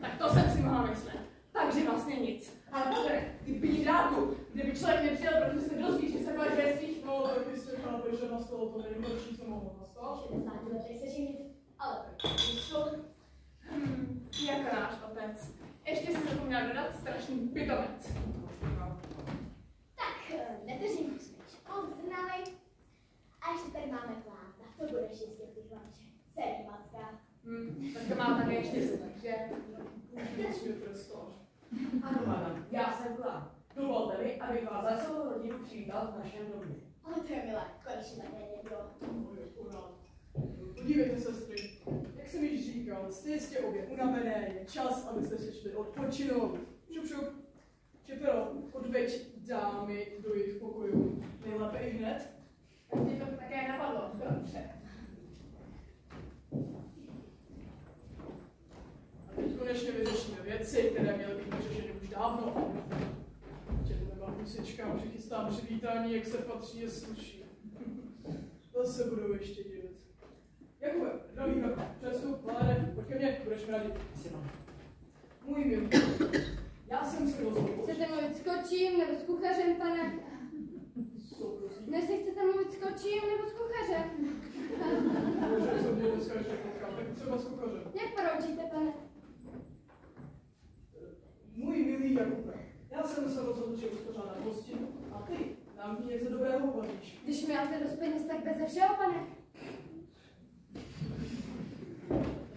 Tak to jsem si mohla myslet. Takže vlastně nic. Ale pozor, ty bídáku, kdyby člověk nepřijel, protože se dozví, že se váže svých. No, tak jistě chápeš, že nastalo to nejhorší, co mohlo nastat. 60 let se ženit, ale Jsou jako náš otec. Ještě jsem zapomněla dodat strašný pitomec. tak neteřím jsme již poznali. A ještě tady máme Kláta, to budeš jistě ty chlapče. Celý matka. Tak to má také ještě se, takže... Vždycky trestáš. Ano, madam, já jsem Klá. Dovolte mi, abych vás za celou rodinu přivítal v našem domě. Ale to je milé, konečně také někdo. Podívejte, sestry, jak jsem již říkal, jste jistě obě unavené, je čas, abyste si šli odpočinout. Šup, šup. Čepero, odveď dámy do jejich pokojů. Nejlépe i hned. Mě to také napadlo, dobře. A teď konečně vyřešíme věci, které měly být vyřešeny už dávno. Těmhle husičkám přichystám přivítání, jak se patří a sluší. Zase budou ještě divit. Jakube, drahý bratře, přestup, Láre, pojď ke mně, budeš mi radit. Můj milý, já jsem si rozhodl. Chcete mluvit s kočím nebo s kuchařem, pane? Co, prosím? Dnes si chcete mluvit s kočím nebo s kuchařem? Že jsem mě dneska ještě potkal, tak třeba s kuchařem. Jak poroučíte, pane? Můj milý Jakube, já jsem se rozhodl, že uspořádám hostinu a ty nám mi něco dobrého uvaříš. Když mi máte dost peněz, tak beze všeho, pane.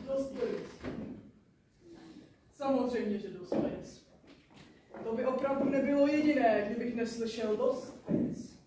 Dost peněz. Samozřejmě, že dost peněz. To by opravdu nebylo jediné, kdybych neslyšel dost peněz.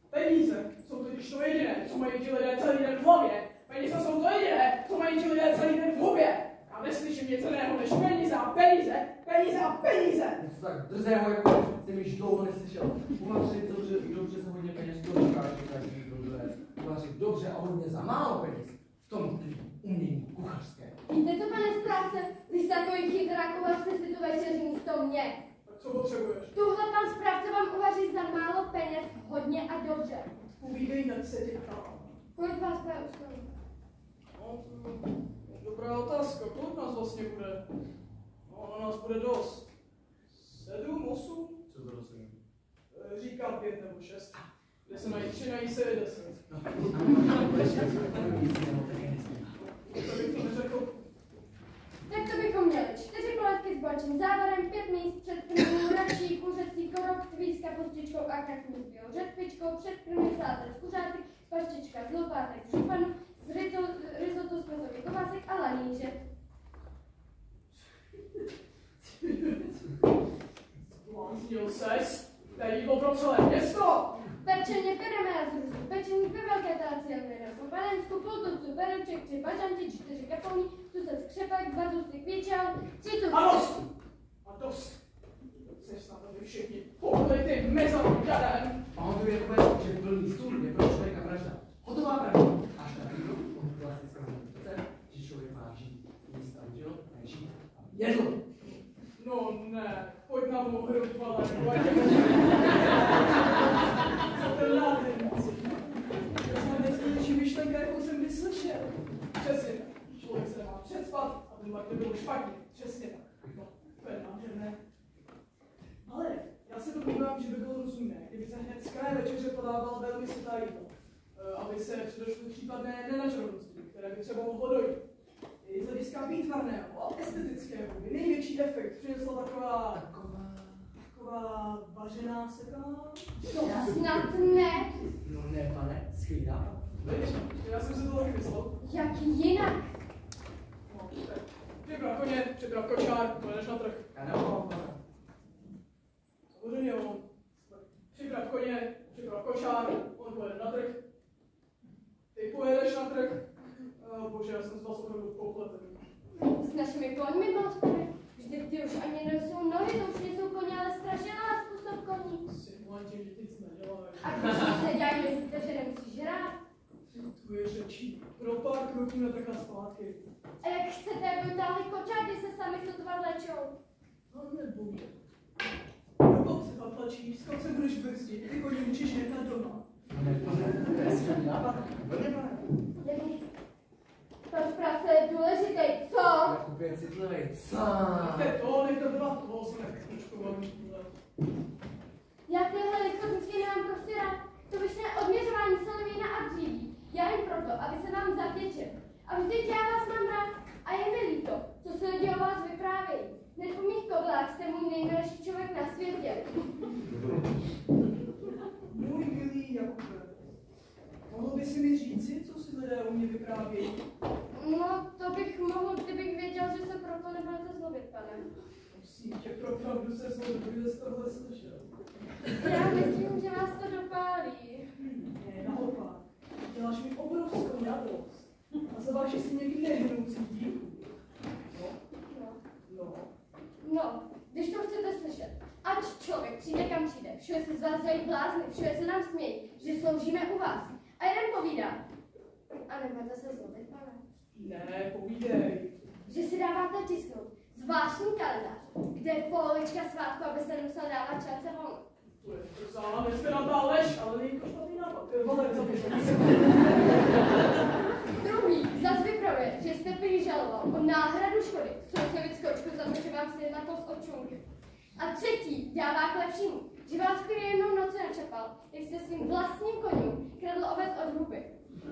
Peníze jsou totiž to jediné, co mají ti lidé celý den v hlavě. Peníze jsou to jediné, co mají ti lidé celý den v hubě. Já neslyším nic jiného než peníze a peníze, peníze a peníze. Něco tak drzého, jako jsem již dlouho neslyšel. Uvařit dobře za hodně peněz, to dokáže každý dobře. Uvařit dobře a hodně za málo peněz. V tom tkví umění kuchařské. Víte co, pane správce, když takový chytrákovař jste si tu večeři místo mě. Tak Co potřebuješ? Tuhle pan správce vám uvaří za málo peněz, hodně a dobře. Povídej, tak se tě ptám. Kolik vás bude ustojí? No, dobrá otázka. Kolik nás vlastně bude? No, nás bude dost. 7, 8? Co to rozumím? Říkám 5 nebo 6. Kde se mají 3, nají se je 10. Co bych to neřekl? Tak to bychom měli 4 poletky s bočím závorem, 5 míst před krmou, radší, kuřecí, korok, tvíska, postičkou a kakní s biořetvičkou, před krmí sátek z kuřátek, paštička z lopátek, županu, z risotto z květových kovásek a laníže. Zbláznil ses? To je jídlo pro celé město! Pečeně pyramida z rusu, pečení ve velké táci almirasu, panensku, pultovcu, peruček, 3 bažanti, 4 kapouní, tusec křepek, 2 tusy kvíčel, 3 tusy... A dost! A dost! Chceš snad, aby všichni pohli ty mezavý dadem? Pamatuje jako že plný stůl je pro člověka vražda. Hotová vražda. Až na výrok, klasická meditace, že člověk má žít, míst a udělo, ne žít a jedlo. No ne, pojď na mou hru, ale co ten nádherníci? To je snad nejskutečnější myšlenka, jakou jsem kdy slyšel. Přesně tak. Člověk se nemá přespat, aby mu nebylo špatně. Přesně tak. No, to je nádherné. Ale já se domnívám, že by bylo rozumné, kdyby se hned z kraje večeře podával velmi světlá jídlo, aby se předešly případné nenažrovnosti, které by třeba mohlo dojít. I z hlediska výtvarného a estetického by největší efekt přinesla taková vařená sekaná. To snad ne. No ne, pane, skvělá. Víš, já jsem se to taky myslel. Jak jinak? No, tak. Připrav koně, připrav kočár, pojedeš na trh. Já nemám, pane. Samozřejmě on. Připrav koně, připrav kočár, on pojede na trh. Ty pojedeš na trh. Bože, já jsem z vás opravdu popletený. S našimi koňmi, hospody. Vždyť ty už ani nejsou nohy, to už nejsou koně, ale strašilá způsob koní. Simulanti, že nic nedělají. A když se dělají, myslíte, že nemusíš žrát? Tvoje řečí. Pro pár kroků na trh a zpátky. A jak chcete, aby utáhli kočár, když se sami sotva vlečou? No nebude. Do kopce tam tlačíš, z kopce budeš brzdit, ty koně můžeš nechat doma. Ne, pane, to je skvělá. Pane, pane. Pan správce je důležitý, co? Jakub je citlivý, co? Nech to dva, toho se nechpočkovat. Já tyhle lidskovičky nemám prostě rád. To vyšné odměřování Salomína a dříví. Já jen proto, aby se vám zavděčil. A vždyť já vás mám rád a je mi líto, co se lidi o vás vyprávějí. Hned po mých koblách jste můj nejmilejší člověk na světě. Můj milý Jakube, mohl by si mi říci, co si lidé o mě vyprávějí? No, to bych mohl, kdybych věděl, že se proto nebudete zlobit, pane. Prosím tě, pro pravdu se zlobit, kdyby jsi tohle slyšel. Já myslím, že vás to dopálí. Ne, naopak. Děláš mi obrovskou radost. A zvlášť, jestli někdy nehnoucí díku. No, když to chcete slyšet, ať člověk přijde kam přijde, všude se z vás dělají blázny, všude se nám smějí, že sloužíme u vás. A jeden povídá. A nebudete se zlobit, pane. Ne, povídej. Že si dáváte tisknout zvláštní kalendář, kde je polovička svátku, aby se nemusel dávat čas volno. To je to zála nesvědatá lež, ale není to špatný nápad. Vole, zapište. Druhý zas vypravuje, že jste prý žaloval o náhradu škody, sousedit skočku za to, že vám snědla kost od čunky. A třetí dává k lepšímu, že vás prý jednou noci načapal, jak jste svým vlastním koním kradl ovec od huby.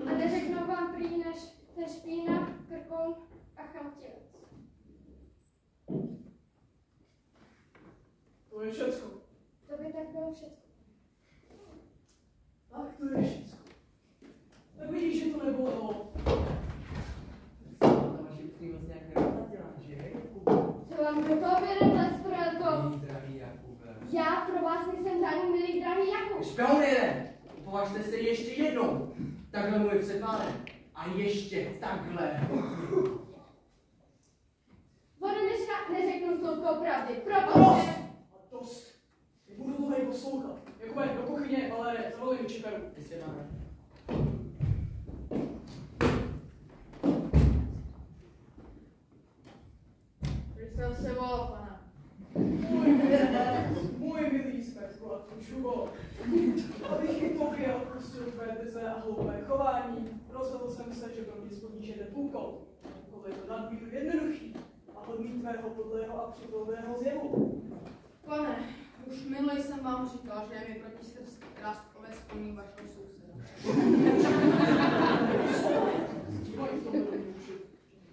A neřeknou vám prý než ten špína, krkoun a chamtivec. To je všecko. To by tak bylo všechno. Tak to je všecko. Tak vidíš, že to nebylo. Ta vaše ústývost nějak nevadila, že je, Jakube? Co vám do toho věde, ten správko? Milý drahý Jakube. Já pro vás nejsem žádný milý drahý Jakub. Špionére, považte se ještě jednou. Takhle mu je před pánem. A ještě takhle. Ono neřeknu sloupkou pravdy, protože... A dost. Nebudu toho i poslouchat. Jakube, do kuchyně, Valére, zavolej mi čiperu. Vysvětláme. Když jsem se volal, pana. Můj milé. Kučubo, abych mi tobě odpustil tvé drze a hloupé chování, rozhodl jsem se, že pro mě splníš úkol. Úkol je to nadmíru jednoduchý a hodný tvého podlého a přivolného zjevu. Pane, už minule jsem vám říkal, že je mi proti srsti krást ovec koní vašeho souseda. Dívají v tom muži,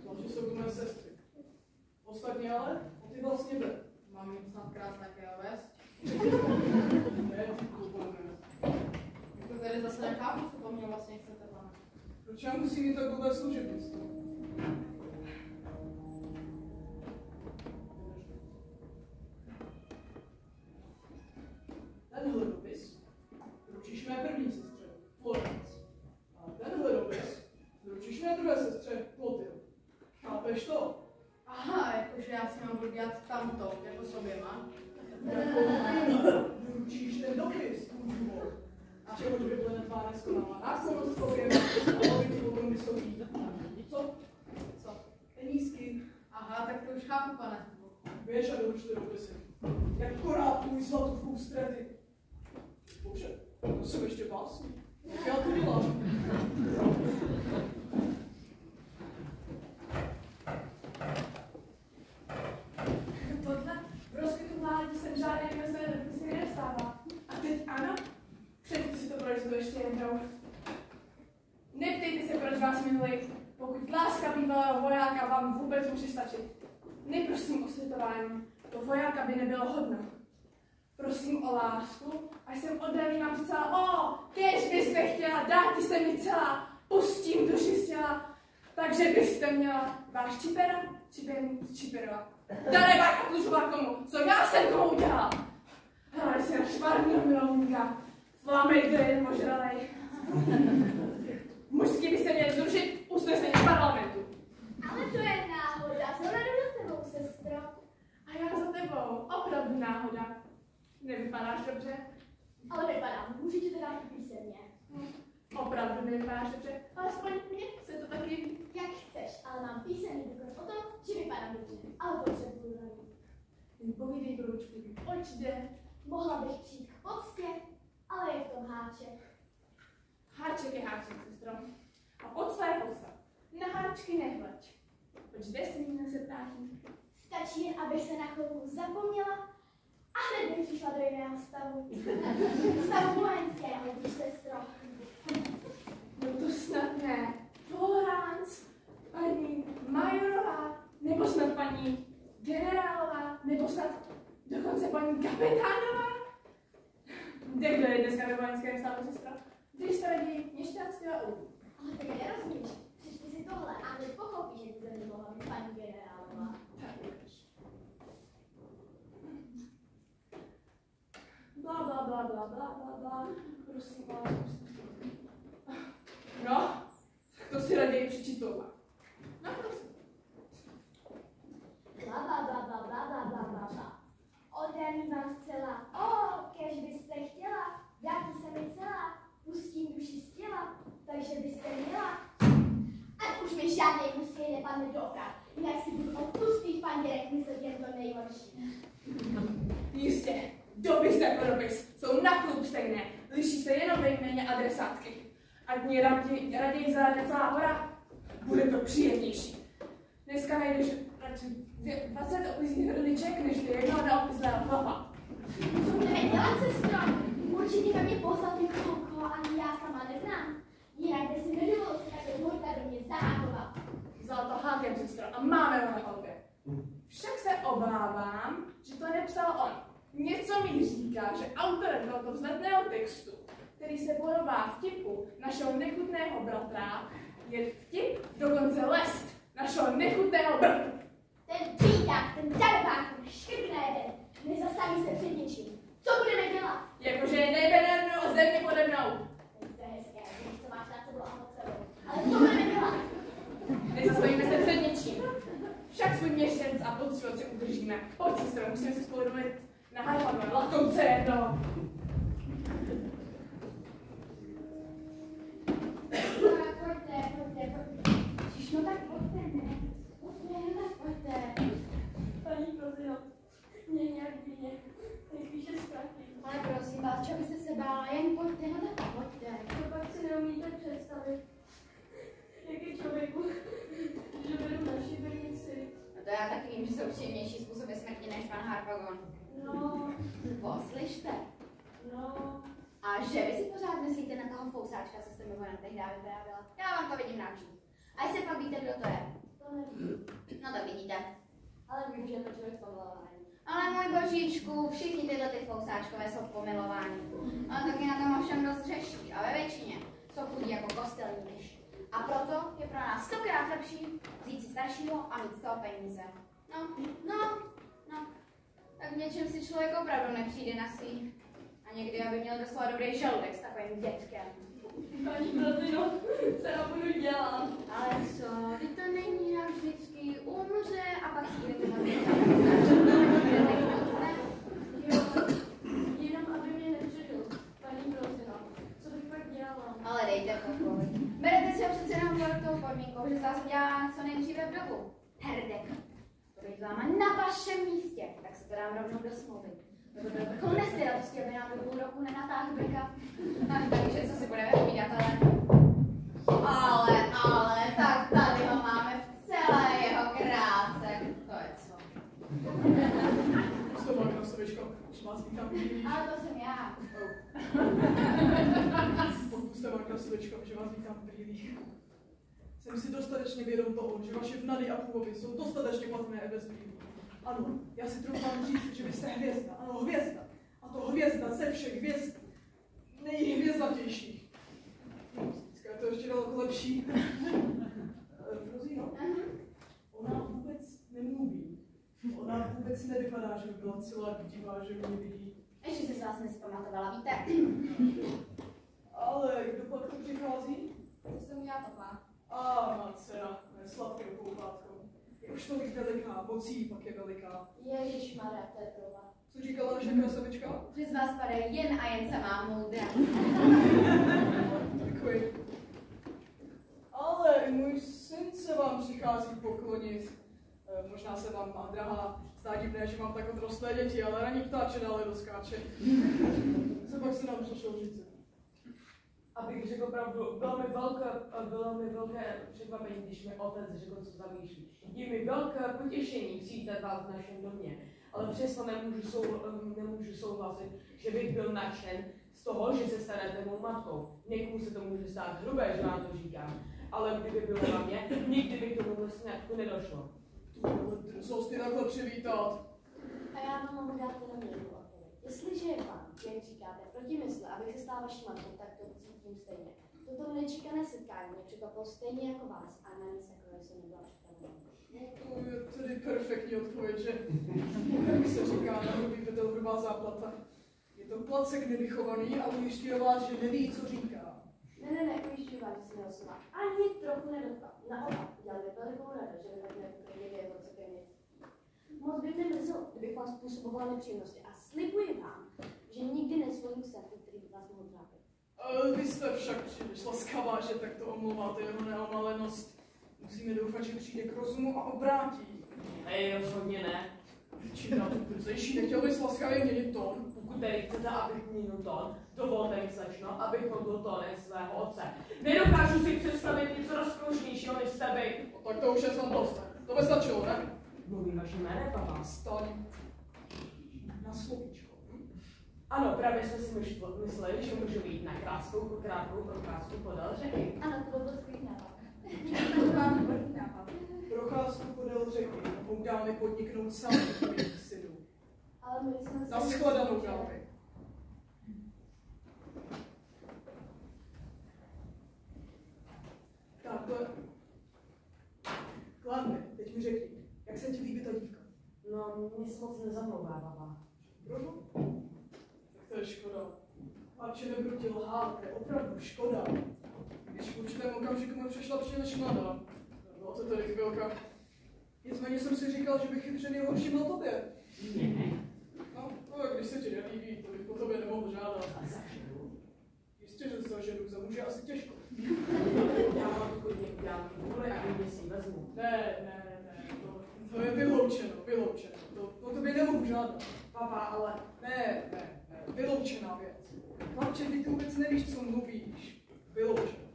zvláště jsou to mé sestry. Ostatně ale, o ty vlastně jde. Mám jim snad krást také ovec? Ne, ty klubové. To tady zase nechápu, co po mně vlastně chcete, pane. Proč já musím mít takové služebnictví? Tenhle dopis doručíš mé první sestře, Florence. A tenhle dopis doručíš mé druhé sestře, Clotilde. Chápeš to? Aha, jakože já si mám budu dělat tamto, jako sobě má. Doručíš ten dopis, kůžubo. A čehož vyplne tvá neskonalá náklonost k oběma, a obě ti potom vysouší. Co? Co? Penízky. Aha, tak to už chápu, pane. Běž a doruč ty dopisy. Jak korát tvůj svatův ústrety. Bože, to jsem ještě básní. Jak já to dělám? Tohle v rozkvětu mládí jsem žádný mezi dopisy nedostává. A teď ano? Přeci si to pročtu ještě jednou. Neptejte se, proč vás miluji, pokud láska bývalého vojáka vám vůbec může stačit. Neprosím o světování, to vojáka by nebylo hodno. Prosím o lásku, až jsem oddaný mám celá, kéž byste chtěla, dáti se mi celá, pustím duši z těla, takže byste měla váš čipera, čiperný z Čiperova. Darebák a klužová komu, co já jsem komu udělala. Hrali si na švarního milovníka, flamejte jen požralej. Mužský byste měli zrušit usnesení parlamentu. Ale to je náhoda, zrovna jdu za tebou, sestro. A já za tebou, opravdu náhoda. Nevypadáš dobře? Ale vypadám, můžu ti to dát písemně. Opravdu nevypadáš dobře, alespoň mně se to taky líbí. Jak chceš, ale mám písemný důkaz o tom, že vypadám dobře. Ale potřebuji na ní. Jen povídej, průčku, oč jde. Mohla bych přijít k poctě, ale je v tom háček. Háček je háček, sestro. A podsta je podsta. Na háčky nehleď. Proč zde se mi neseptáší? Stačí jen, abych se na chvilku zapomněla a hned bych přišla do jiného stavu. Stavu vojenského, víš, sestro. No to snad ne. Florence, paní majorová, nebo snad paní generálová, nebo snad dokonce paní kapitánová? Kde kdo je dneska ve vojenském stavu, sestro? Když se radí měšťanského údu. Ale ty nerozumíš. Přečti si tohle a hned pochopíš, že to nemohla být paní generálová. Tak ukáž. Bla, bla, bla, bla, bla, bla, bla. Prosím vás. No, tak to si raději přečít tohle. No, prosím. Bla, bla, bla, bla, bla, bla, bla, bla, bla. Odraní vás celá. Kéž byste chtěla, dáte se mi celá, pustím duši z těla, takže byste měla. Ať už mi žádnej musí nepadne do oka, jinak si budu odpustit panděrek myslet jen to nejhorší. Jistě, dopis jako dopis jsou na klub stejné, liší se jenom ve jméně adresátky. Ať mě raději zaradí celá hora, bude to příjemnější. Dneska najdeš radši 20 opisných hrdliček, než ty jednoho neopislého chlapa. Co budeme dělat, sestro? Určitě ke mně poslat někoho, koho ani já sama neznám. Jinak by si nedovolil se takhle Murta do mě zahákovat. Vzal to hákem, sestro, a máme ho na palbě. Však se obávám, že to nepsal on. Něco mi říká, že autorem tohoto vzletného textu, který se podobá vtipu našeho nechutného bratra, je vtip, dokonce lest našeho nechutného bratra. Ten příták, ten darebák, škrtne jeden. Nezastaví se před ničím. Co budeme dělat? Jakože je nebe nade mnou a země pode mnou. To je hezké, víš, co máš nad sebou a pod sebou. Ale co budeme dělat? Nezastavíme se před ničím. Však svůj měšec a poctivot si udržíme. Pojď, sestro, musíme si spolu domluvit na hajpanu, lakomce jedno. Pojďte. No tak pojďte, ne? No tak pojďte. Paní Kozino, mě nějak mě, nejspíše ztratí. Ale prosím vás, čeho já taky vím, že jsou příjemnější způsoby smrti než pan Harpagon. No, Poslyšte. no. A že vy si pořád myslíte na toho fousáčka, co jste mi ho tehdy vyprávěla? Já vám to vidím na očích. A jestli pak víte, kdo to je? To nevím. No to vidíte. Ale vím, že je to člověk pomilování. Ale můj božíčku, všichni tyhle ty fousáčkové jsou pomilováni. Ale taky na tom ovšem dost řeší a ve většině jsou chudí jako kostelní myši. A proto je pro nás 100krát lepší vzít si staršího a mít z toho peníze. No. Tak v něčem si člověk opravdu nepřijde na svý. A někdy aby měl doslova dobrý žaludek s takovým dětkem. Paní Bratino, co já budu dělat? Ale co, teď to není jak vždycky umře a pak si jdete na Jenom aby mě nepředil. Paní Bratino, co bych pak dělala? Ale dejte pokoj. Berete si ho přece jenom tou podmínkou, že z vás udělá co nejdříve vdovu. Herdek. To bych s váma na vašem místě, tak se to dám rovnou do smlouvy. To byl vrchol nestydatosti, aby nám do půl roku nenatáhl brka. Takže co si budeme povídat, ale, tak tady ho máme v celé jeho kráse. To je co? Puste vám krasovičko, že vás vítám bílý. Ale to jsem já. Puste vám krasovičko, že vás vítám bílý. Jsem si dostatečně vědom toho, že vaše vnady a původy jsou dostatečně platné bez brýlí. Ano, já si troufám říct, že vy jste hvězda. Ano, hvězda. A to hvězda ze všech hvězd nejhvězdatější. Dneska je to ještě daleko lepší. Frozino, ona vůbec nemluví. Ona vůbec nevypadá, že by byla celá divá, že mě vidí. Ještě jsem z vás nespamatovala, víte? Ale kdo pak to přichází? To jsem já, papa. Má dcera, mé sladké koupátko. Je už tolik veliká, mocí pak je veliká. Ježišmarja, to je prova. Co říkala naše krasavička? Že z vás padají jen a jen samá moudra. Děkuji. Ale i můj syn se vám přichází poklonit. Možná se vám má drahá. Zdá divné, že mám tak odrostlé děti, ale raní ptáče dále rozkáče. Co pak se nám přišlo říct? Abych řekl pravdu, bylo mi velké překvapení, když mi otec řekl, co zamýšlí. Je mi velké potěšení přivítat vás v našem domě, ale přesto nemůžu souhlasit, že bych byl nadšen z toho, že se stanete mou matkou. Někomu se to může stát hrubé, že vám to říkám, ale kdyby bylo na mě, nikdy by k tomu sňatku nedošlo. Drzost je takhle přivítat. A já vám mohu dát jenom jednu odpověď. Jestliže je vám, jak říkáte, proti mysli, abych se stala vaší matkou, tak to cítím stejně. Toto nečekané setkání mě překvapilo stejně jako vás a na nic takové jsem nebyla připravena. No to je tedy perfektní odpověď, že? Jak se říká, na hrubý pytel hrubá záplata. Je to placek nevychovaný a ujišťuje vás, že neví, co říká. Ne, ujišťuji vás, že jsem neosla. Ani trochu nedotkla. Naopak, udělal mi velikou radost, že by tak nepokrývě věděl, co ke mně. Moc by mě mrzelo, kdybych vám způsobovala nepříjemnosti a slibuji vám, že nikdy nesvolím sen, který by vás mohl trápit. Vy jste však příliš laskavá, že takto omlouváte jeho neomalenost. Musíme doufat, že přijde k rozumu a obrátí. Hej, rozhodně ne. Čím dál tím drzejší, nechtěl bys laskavě měnit tón. Pokud tedy chcete, abych měnil tón, dovolte mi slečno, abych byl tónem svého otce. Nedokážu si představit něco rozkošnějšího než jste vy. No, tak to už je snad dost. To by stačilo, ne? Mluvím vaším jménem, papa. Staň na slovíčko. Ano, právě jsme si mysleli, že můžu jít na krátkou procházku podél řeky. Ano, to byl skvělý nápad. Procházku podél řeky mohou dámy podniknout sami svých synů. Ale my jsme se... Naschledanou, dámy. Takhle. Kladně, teď mi řekni, jak se ti líbí ta dívka? No, mě se moc nezamlouvá, papa. Proto? Tak to je škoda. Chlapče, nebudu ti lhát, to je opravdu škoda. Když v určitém okamžiku mi přišla příliš mladá. No to tedy chvilka. Nicméně jsem si říkal, že bych chytře nejhorší na tobě. No, když se ti nelíbí, to bych po tobě nemohl žádat. A zaženu? Jistě, že zaženu, za muže asi těžko. Já vám to klidně udělám vůli a klidně si ji vezmu. Ne, to je vyloučeno. To po tobě nemohu žádat. Papa, ale... Ne, vyloučená věc. Chlapče, ty vůbec nevíš, co mluvíš. Vyloučeno.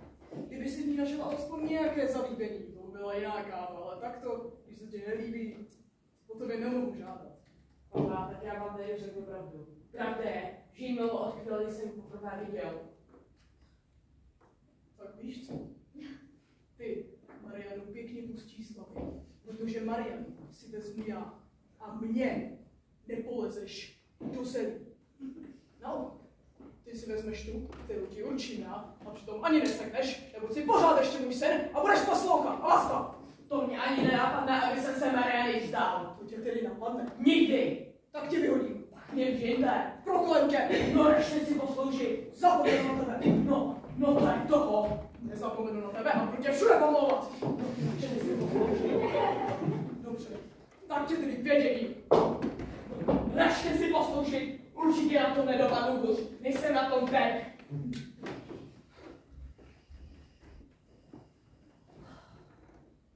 Kdyby si v ní našel alespoň nějaké zalíbení, to by byla jiná káva, ale takto, když se ti nelíbí, po tobě nemohu žádat. Aha, tak já vám tady řeknu pravdu. Pravda je, že jí milu od chvíli jsem poprvé viděl. Tak víš co? Ty Marianu pěkně pustí slavy, protože Marianu si vezmu já a mě nepolezeš do sedí. No, ty si vezmeš tu, kterou ti určím já, a přitom ani nesekneš, nebo si pořád ještě můj sen a budeš poslouchat a basta. To mě ani nenapadne, aby jsem se Mariany vzdal. To tě tedy napadne. Nikdy. Tak tě vyhodím. Mě vžijte. Pro kolem tě. No, ještě si posloužit. Zapomenu na tebe. No tak toho. Nezapomenu na tebe a budu tě všude pomlouvat. Ještě si posloužit. Dobře, tak tě tedy vědění. Ještě si posloužit. Určitě na to nedopadnu hůř, než jsem na tom teď.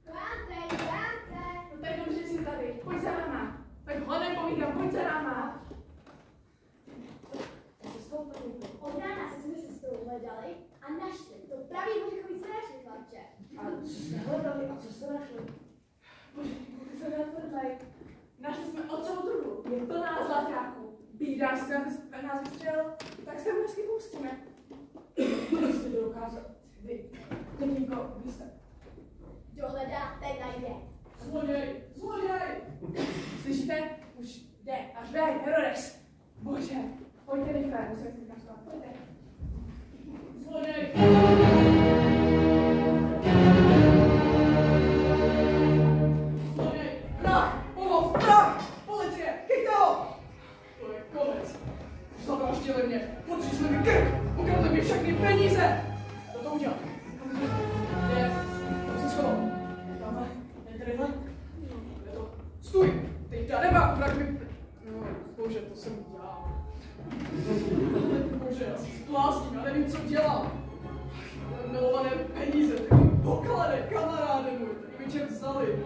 No tak dobře jsi tady, pojď za náma. Tak hlavně povídám, pojď za náma. Od rána se jsme se s tou hledali a našli to pravý ořechový srážek, chlapče. A co jste hledali a co jste našli? Bože, ty se netvrdlej. Našli jsme ocovou truhlu, je plná zlatáků. Bídá si nás vystřelil, tak se mu hezky pustíme. Co jste to dokázal? Vy, Dětínko, vy jste. Kdo hledá, ten najde. Zloděj, zloděj! Slyšíte? Už jde, až vej, Herodes. Bože, pojďte rychle, musíme si někam spát, pojďte. Zloděj! Zloděj! Prach! Pomoc! Prach! Policie! Chyťte ho! To je konec. Zavraždili mě, podřízli mi krk, ukradli mi všechny peníze! Kdo to udělal? Kde? Tam se schoval. Tamhle? Je tadyhle? Je to... Stůj! Teď ta neba, vrak mi... No, bože, to jsem já. Bože, já se splásním, já nevím, co dělám. Milované peníze, taky poklady, kamaráde můj, taky mi čem vzali.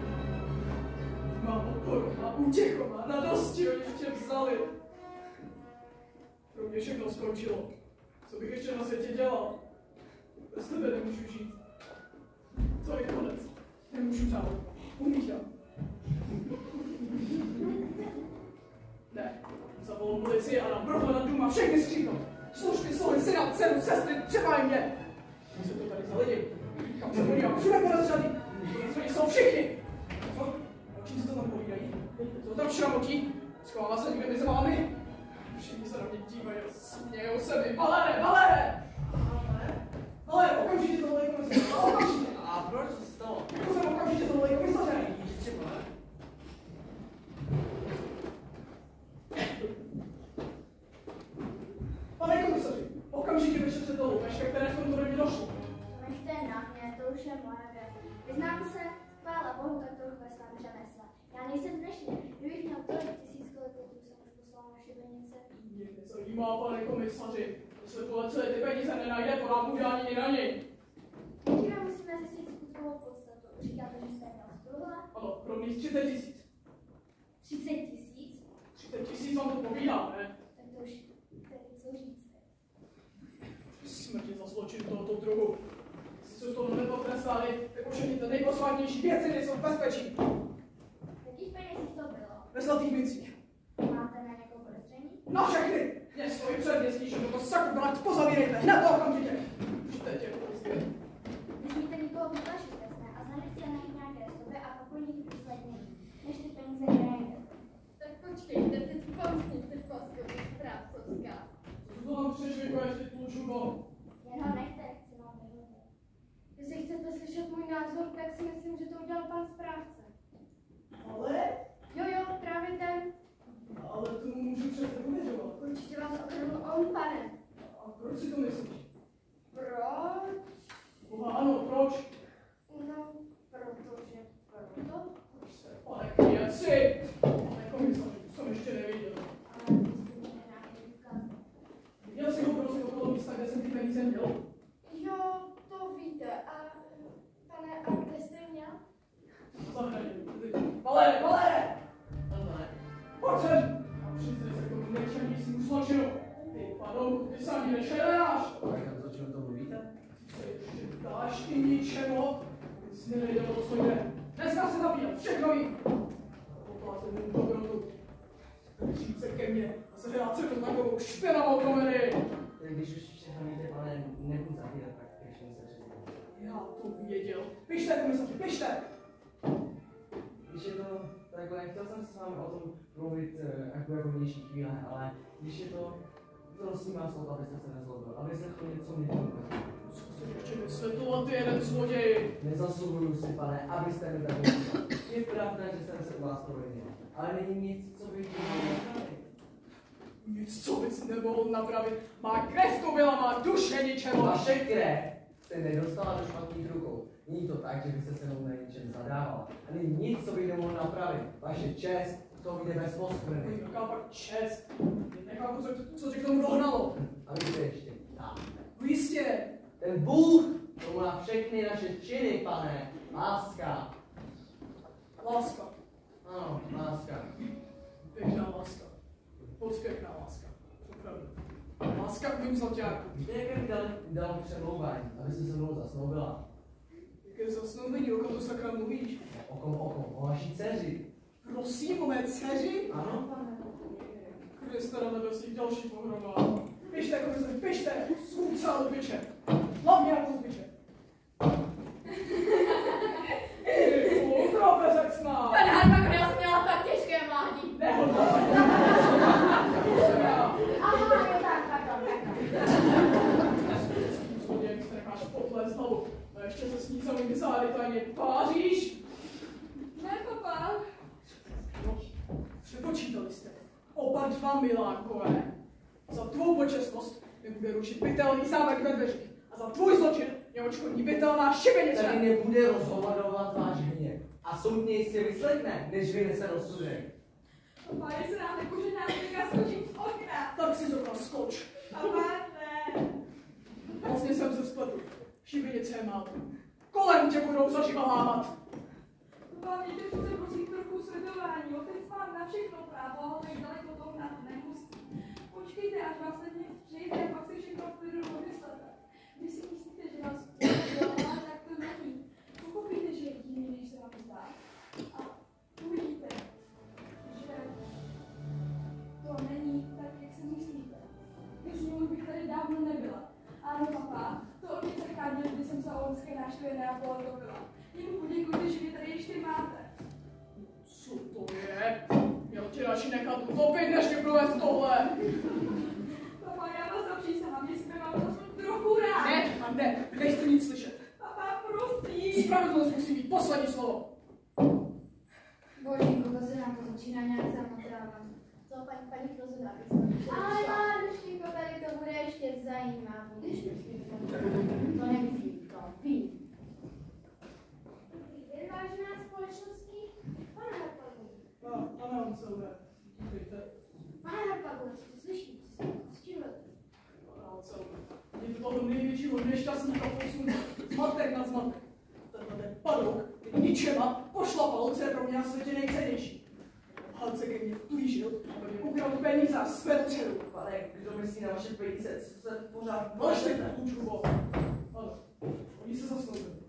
Mám oporu, mám útěchu, mám radosti, oni v čem vzali. Pro mě všechno skončilo. Co bych ještě na světě dělal? Bez tebe nemůžu žít. To je konec. Nemůžu dál. Umíchám. Ne. Zavolám policii a dám prohledat dům a všechny skřípnout. Služby, slohy, syna, dceru, sestry, třeba i mě. Co se to tady za lidi? Kam se podívám? Všude podezřelí. Podezřelí jsou všichni. Co? O čím se to tam povídají? Co tam šramotí? Schovává se někde mezi vámi? Všichni se na mě dívají a smějou se mi. Valere, Valere! Valere, okamžitě to volej komisaře. Okamžitě. A proč se stalo? Jako jsem okamžitě to volej komisaře. Víš třeba? Pane komisaři, okamžitě vyšetřete to loupež, ke které v tomto domě došlo. To nechte na mě, to už je moje věc. Vyznám se, chvála Bohu, tak trochu ve svém řemesle. Já nejsem dnešní, kdybych měl tolik tisíc, kolik jsem už poslal na šibenice. Mě nezajímá, pane komisaři. Jestli tohle celé ty peníze nenajde, podám udání na něj. Nejdříve musíme zjistit skutkovou podstatu. Říkáte, že jste měl z tohle? Ano, pro mě 30 000. 30 000? 30 000 vám to povídá, ne? Tak to už tedy co říct. Smrti za zločin tohoto druhu. Jestli se toho nepotrestali, tak už ani ty nejposvátnější věci nejsou v bezpečí. V jakých penězích to bylo? Ve zlatých mincích. Máte na nějakou podezření? Na všechny! Město i předměstí, že to saku brát pozavírejte, hned to okamžitě! Už teď je policie. Nesmíte nikoho vyplašit, jasné, a snažit se najít nějaké stopy a pokud výsledně, než ty peníze nenajdete. Tak počkejte, teď pomstníte paskovi správcovská. Co to vám přešli, ještě tu žubo? Jen ho nechte, chci vám vyhodit. Jestli chcete slyšet můj názor, tak si myslím, že to udělal pan správce. Ale? Jo, právě ten. Ale tomu můžu přece uvěřovat. Určitě vás okradl on, pane. A proč si to myslíš? Proč? Boha, ano, proč? No, protože proto. Pane kněci! Pane komisaři, to jsem ještě neviděl. Ale to jste mi nějaký důkaz. Viděl jsi ho prostě okolo místa, kde jsem ty peníze měl? Jo, to víte. A kde jste měl? Valere! Pojď sem! A přiznej se k tomu nejčernějšímu zločinu. Ty padou, ty sami nešeráš! O jakém zločinu to mluvíte? Ty se ještě dáš i ničemu, nic nevěděl, o co jde. Dneska se zabíjel, všechno vím! Poplácený přijít se ke mně a zahrát se do takovou špinavou komedii. Když už všechno víte, pane, nebudu zavírat, tak ještě se přesně. Já to věděl. Pište, komisaři, pište! Když je to, jako nechtěl jsem s vámi o tom mluvit jako vnější chvíle, ale když je to, prosím vás o to, abyste se nezlobil, abyste to něco mě nedokážete. Co chceš ještě vysvětlovat, ty jeden zloděj? Nezasluhuju si, pane, abyste mi tak udělal. Je pravda, že jsem se u vás provinil, ale není nic, co bych mohl napravit. Nic, co bys nemohl napravit. Má krev to byla, má duše ničemu. Vaše krev se nedostala do špatných rukou. Není to tak, že byste se mnou na něčem zadával. A není nic, co bych nemohl napravit. Vaše čest, to vyjde bez poskvrny. Jaká pak čest? Nechápu, co tě k tomu dohnalo. A víte ještě, tak. Jistě. Ten Bůh, to má všechny naše činy, pane. Láska. Láska. Ano, láska. Pěkná láska. Moc pěkná láska. Opravdu. Láska k mým zlaťákům. Víte, jak mi dal přemlouvání, aby se mnou zasnoubila? Jaké zasnoubení, o kom to sakra mluvíš? O kom, o vaší dceři. Prosím, o mé dceři? Ano? Kriste na nebesích, další pohroma. Pište, komisaři, pište! Skůcá lupiče. Hlavně jako lupiče. Trapezecná! Pane Harpagon, já jsem měla tak těžké mládí. Nehodlá. Aha, jo tak, pardon. Zlodějem se necháš potlést hlavu. A ještě se s ní za mými zády tajně páříš? Ne, papa. No, přepočítali jste. Oba dva milánkové. Za tvou počestnost mi bude ručit bytelný zámek ve dveřích. A za tvůj zločin mě odškodní bytelná šibenice. Tady nebude rozhodovat váš hněv. A soud mě jistě vyslechne, než vynese rozsudek. Papa, jestli nám nepožená, tak já skočím z okna. Tak si zrovna skoč. Papa, ne. Vlastně jsem se spletl. Šibenice je málo. Kolem tě budou zaživa lámat. Papa, víte, že se prosím trochu sledování. Otec mám na všechno právo, ale tak daleko toho nemusí. Počkejte, až vás teď přijde, pak si všechno v klidu domyslete. Vy si myslíte, že vás udělala, tak to není. Pochopíte, že je jiný, než se vám zdá. A uvidíte, že to není tak, jak si myslíte. Bez něho bych tady dávno nebyla. Ano, papa, to od mě zachránil, když jsem se o loňské návštěvě Neapole dobila. Jemu poděkujte, že mě tady ještě máte. Co to je? Měl tě radši nechat utopit, než tě provést tohle. Papa, já vás zapřísahám, že jsme vám aspoň trochu rád. Ne, a ne, nechci nic slyšet. Papa, prosím. Spravedlnost musí mít poslední slovo. Božíku, to se nám to začíná nějak zamotrávat. Co, paní Krozová? Ale Máruštíko, tady to bude ještě zajímavé. Když myslíš, to nemyslím, to ví. Dobrý den, vážená společnosti. Pane Harpagon. Pane Anselme, dívejte. Pane Harpagon, co to slyšíte? Co se postihujete? Pane Anselme, je to toho největšího nešťastníka posunu. Zmatek nad zmatek. Tenhle ten padouk je ničema pošlapal, co je pro mě na světě nejcennější. Han se ke mně vplížil, aby mi ukradl peníze a své dceru. Pane, kdo myslí na vaše peníze, co se pořád Vašte kůčku, ano, oni se zasnoubili.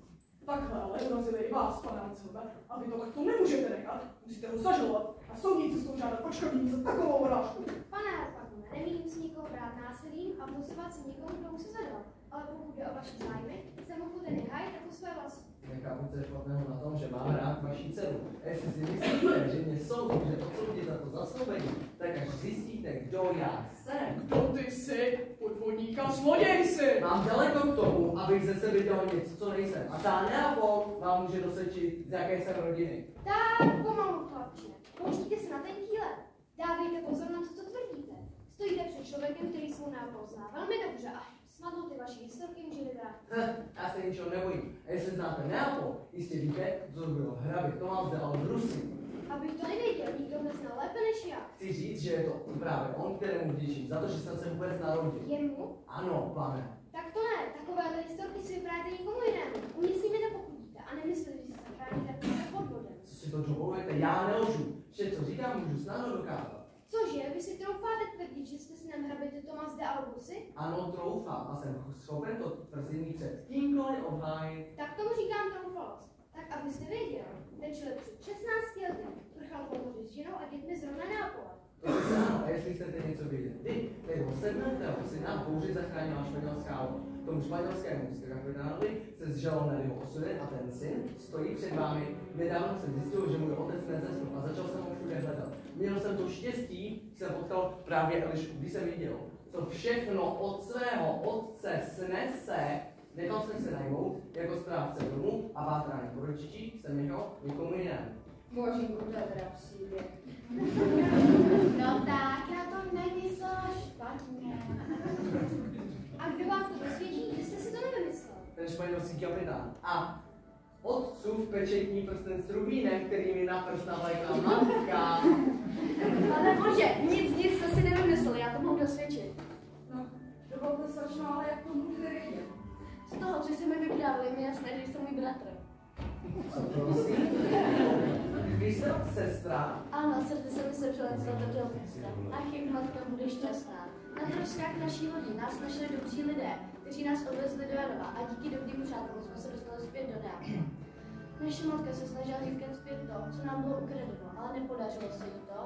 Takhle ale urazili i vás, pane Anselme, a vy to takto nemůžete nechat. Musíte ho zažalovat a soudní cestou žádat odškodnění za takovou urážku. Pane Harpagone, nemíním si nikoho brát násilím a vnucovat si někomu, kdo mu se zadal. Ale pokud jde o vaše zájmy, jsem ochoten hájit jako své vlastní. Nechápu, co je špatného na tom, že mám rád vaši dceru. A jestli si myslíte, že mě soud může odsoudit za to zasnoubení, tak až zjistíte, kdo já jsem. Kdo ty jsi? Podvodník a zloděj jsi! Mám daleko k tomu, abych ze sebe dělal něco, co nejsem. A ta Neapol vám může dosvědčit, z jaké jsem rodiny. Tak, pomalu, chlapče. Pouštíte se na tenký led. Dávejte pozor na to, co tvrdíte. Stojíte před člověkem, který svou Neapol zná velmi dobře a snadno ty vaše historky může vyvrátit. Já se ničeho nebojím. A jestli znáte Neapol, jistě víte, co bylo hrabě Tomás de Albrusi. Abych to nevěděl, nikdo mě znal lépe než já. Chci říct, že je to právě on, kterému vděčím za to, že jsem se vůbec narodil. Jemu? Ano, pane. Tak to ne, takovéhle historky si vyprávíte nikomu jinému. U mě s nimi nepokudíte a nemyslíte, že se zachráníte před podvodem. Co si to dovolujete? Já nelžu. Vše, co říkám, můžu snadno dokázat. Cože, vy si troufáte tvrdit, že jste synem hraběte Tomás de Albrusi? Ano, troufám a jsem schopen to tvrzení před kýmkoliv obhájit. Tak tomu říkám troufalost. Tak abyste věděl, ten člověk před 16 lety prchal po moři s ženou a dětmi zrovna Neapole. To se jestli chcete něco vědět. Vy, kterého 7. syna v bouři zachránila španělská loď. Tomu španělskému kapitánovi se zžalo na jeho osudy a ten syn stojí před vámi. Nedávno jsem zjistil, že můj otec nezesnul a začal jsem ho všude hledat. Měl jsem to štěstí, jsem potkal právě Elišku, když jsem viděl, co všechno od svého otce snese. Nechal jsem se najmout jako správce domu a pátrání po rodičích jsem nechal někomu jinému. Božínku, to je teda příběh. No tak, já to nemyslela špatně. A kdo vám to dosvědčí, že jste si to nevymyslel? Ten španělský kapitán. A otcův pečetní prsten s rubínem, který mi na prst navlékla matka. Ale bože, nic jste si nevymyslel, já to mohu dosvědčit. No, dovolte strašno, ale jak to můžete vědět? Z toho, co se mi vyprávěli, mi jasné, že jste můj bratr. Co prosím? Vy jste sestra? Ano, srdce se mi sepřelenstvo do města. Ach, jak matka bude šťastná. Na troskách naší lodi nás našli dobří lidé, kteří nás odvezli do Janova a díky dobrým přátelům jsme se dostali zpět do Neapole. Naše matka se snažila získat zpět to, co nám bylo ukradeno, ale nepodařilo se jí to.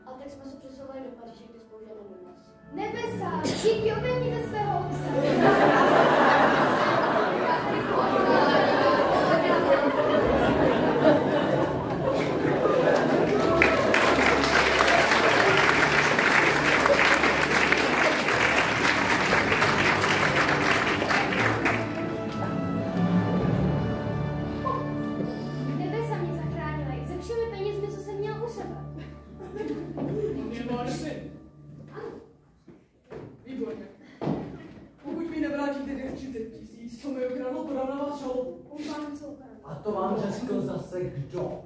A tak jsme se přesouvali do Paříže, kde spoužili do nás. Nebesa, díky oběníte svého otce. Nebesa mě zachránila se všemi penězmi, co jsem měl u sebe. Mě máš syn. Ano. Výborně. Pokud mi nevrátíte těch 30 000, co mi ukradl, podám na vás žalobu. Uznám, co ukradl. A to vám řekl zase kdo?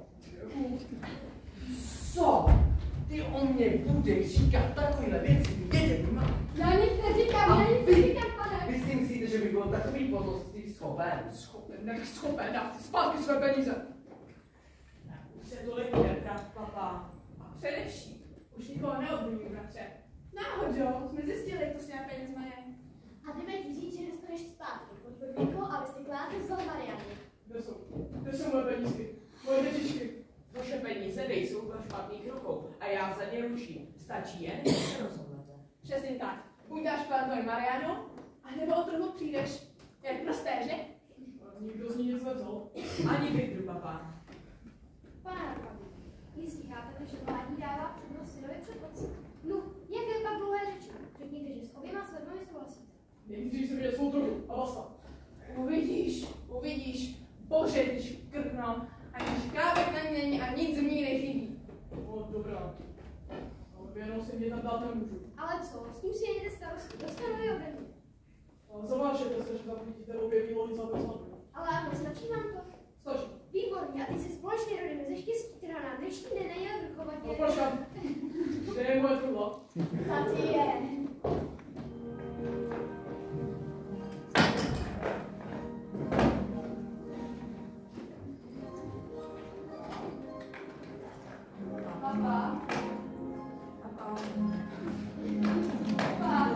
Co? Ty o mě budeš říkat takovýhle věci, vědět má. Já nic neříkám, pane. Vy si myslíte, že bych byl takový potostý schopen? Schopen, dát si zpátky své peníze. Už se tolik nebrat, papa. A především, už nikoho neobvinuji, bratře. Náhodou jsme zjistili, jak to s těmi penězma je. A jdeme ti říct, že dostaneš zpátky podporníko, aby si klátek vzal Mariany. Kde jsou moje penízky? Moje dětičky. Vaše peníze nejsou pro špatných rukou a já za ně ručím. Stačí jen, když se rozhodnete. Přesně tak. Buď dáš Pánovi Marianu, anebo o trhu přijdeš. Jak prosté, že? Nikdo z ní nic nevzal. Ani vidru, papa. Pane Arkabu, jistý chápete, že mládí dává přednost synovi před otcem. No, jaké pak dlouhé řeči? Řekněte, že s oběma svatbami souhlasíte. Nejdřív si vidět svou trhu a basta. Uvidíš. Bože, ty škrtno. Ani škrábek na ní není a nic z ní nechybí. No, dobrá. Ale jenom si mě tam dát nemůžu. Ale co, s tím si nejde starosti, dostanu je ode mě. Ale zavážete se, že zaplatíte obě výlohy za bezplatné. Ale ano, stačí vám to? Stačí. Výborně, a teď si společně rodíme ze štěstí, která nám dnešní den nejel vrchovat No počkat. Kde je moje truhla? Tady je. Papa. Papa. Papa.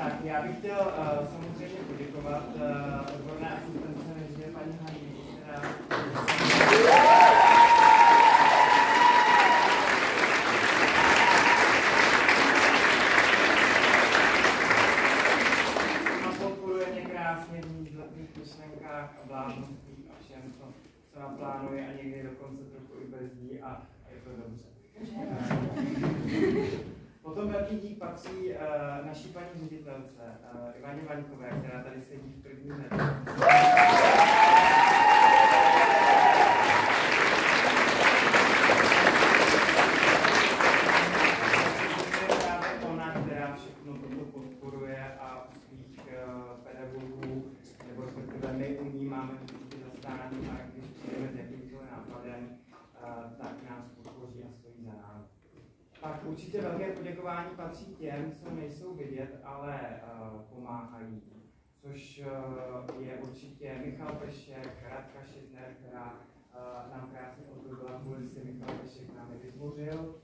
Tak, já bych chtěl samozřejmě poděkovat odborné asistence, než je paní Haní, která podporuje mě krásně v mých zlatých myšlenkách a bláznoství a všem, co naplánuje a někdy dokonce trochu i brzdí a je to dobře. Potom velký dík patří naší paní ředitelce, Ivaně Vaňkové, která tady sedí v první řadě. Právě ona, která všechno toto podporuje a u svých pedagogů, nebo respektive my u ní máme vždycky zastání a když přijdeme s jakýmkoliv nápadem, tak nás podpoří a stojí za námi. Pak určitě velké poděkování patří těm, co nejsou vidět, ale pomáhají. Což je určitě Michal Pešek, Radka Šitner, která nám krásně ozdobila kulisy. Michal Pešek nám je vytvořil.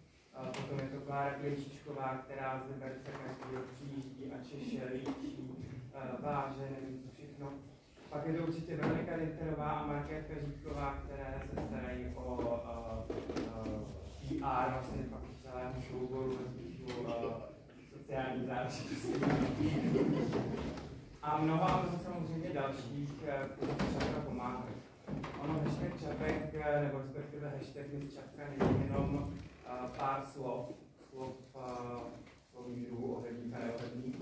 Potom je to Klára Klejčičková, která z Liberce každý rok přijíždí a češe, líčí, váže, nevím co všechno. Pak je to určitě Veronika Dinterová a Markétka Žítková, které se starají o PR, vlastně pak celého souboru ve smyslu sociální záležitosti. A mnoha samozřejmě dalších, kteří se Čapka pomáhají. Ono hashtag Čapek, nebo respektive hashtag Miss Čapka není jenom pár slovídů, ohledník a neohledník,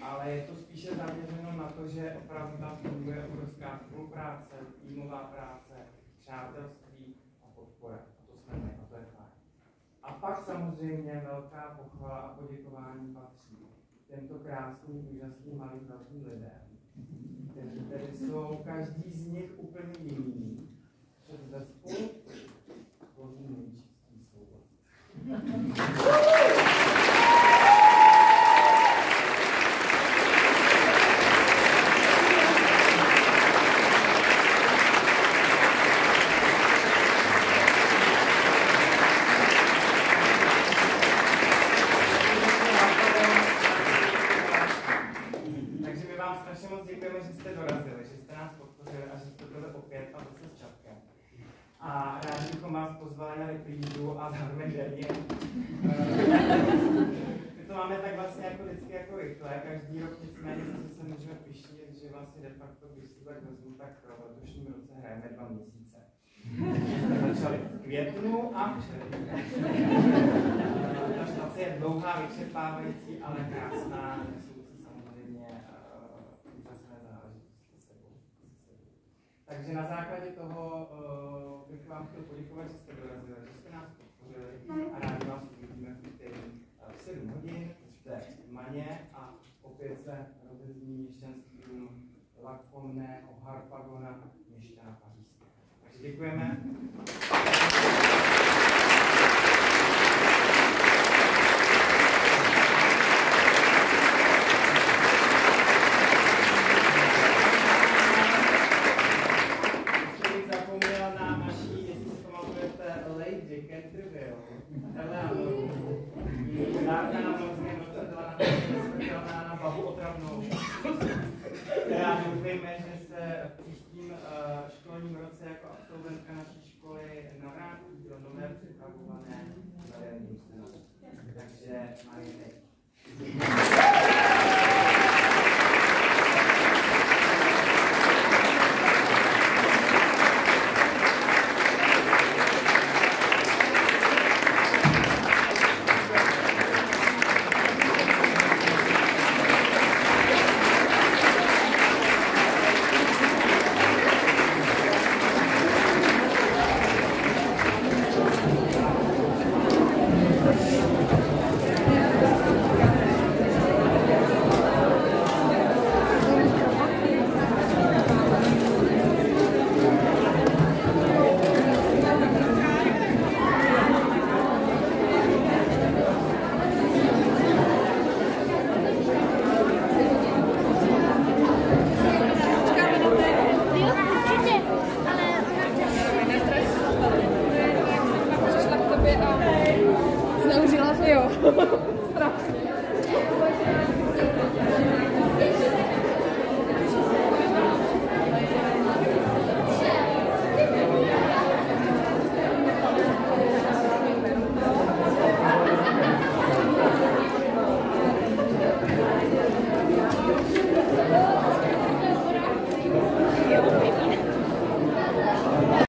ale je to spíše zaměřeno na to, že opravdu tam funguje obrovská spolupráce, týmová práce, přátelství a podpora. A to jsme my, a to je fajn. A pak samozřejmě velká pochvala a poděkování patří těmto krásným, úžasným, malým, velkým lidem, kteří tedy jsou každý z nich úplně jiný. Přes vespu tvoří nejčistý soubor. Že jste dorazili, že jste nás podpořili a že jste byli opět a zase s Čapkem. A rádi bychom vás pozvali na reprízu a zároveň denně. My to máme tak vlastně jako vždycky jako rychle, každý rok nicméně zase se můžeme pišnit, že vlastně de facto, když si tak vezmu, tak v letošním roce hrajeme 2 měsíce. Jsme začali v květnu a v červnu. Ta štace je dlouhá, vyčerpávající, ale krásná. Takže na základě toho bych vám chtěl poděkovat, že jste dorazili, že jste nás podpořili a rádi vás uvidíme v úterý v 7 hodin v Maně a opět se rozezní měšťanský dům Lakomného Harpagona měšťana pařížského. Takže děkujeme. Já doufejme, že se v příštím školním roce jako absolventka naší školy navrátí do nové připravované zavěrní ústavy. Takže Marie teď. Zneužila jsi, jo.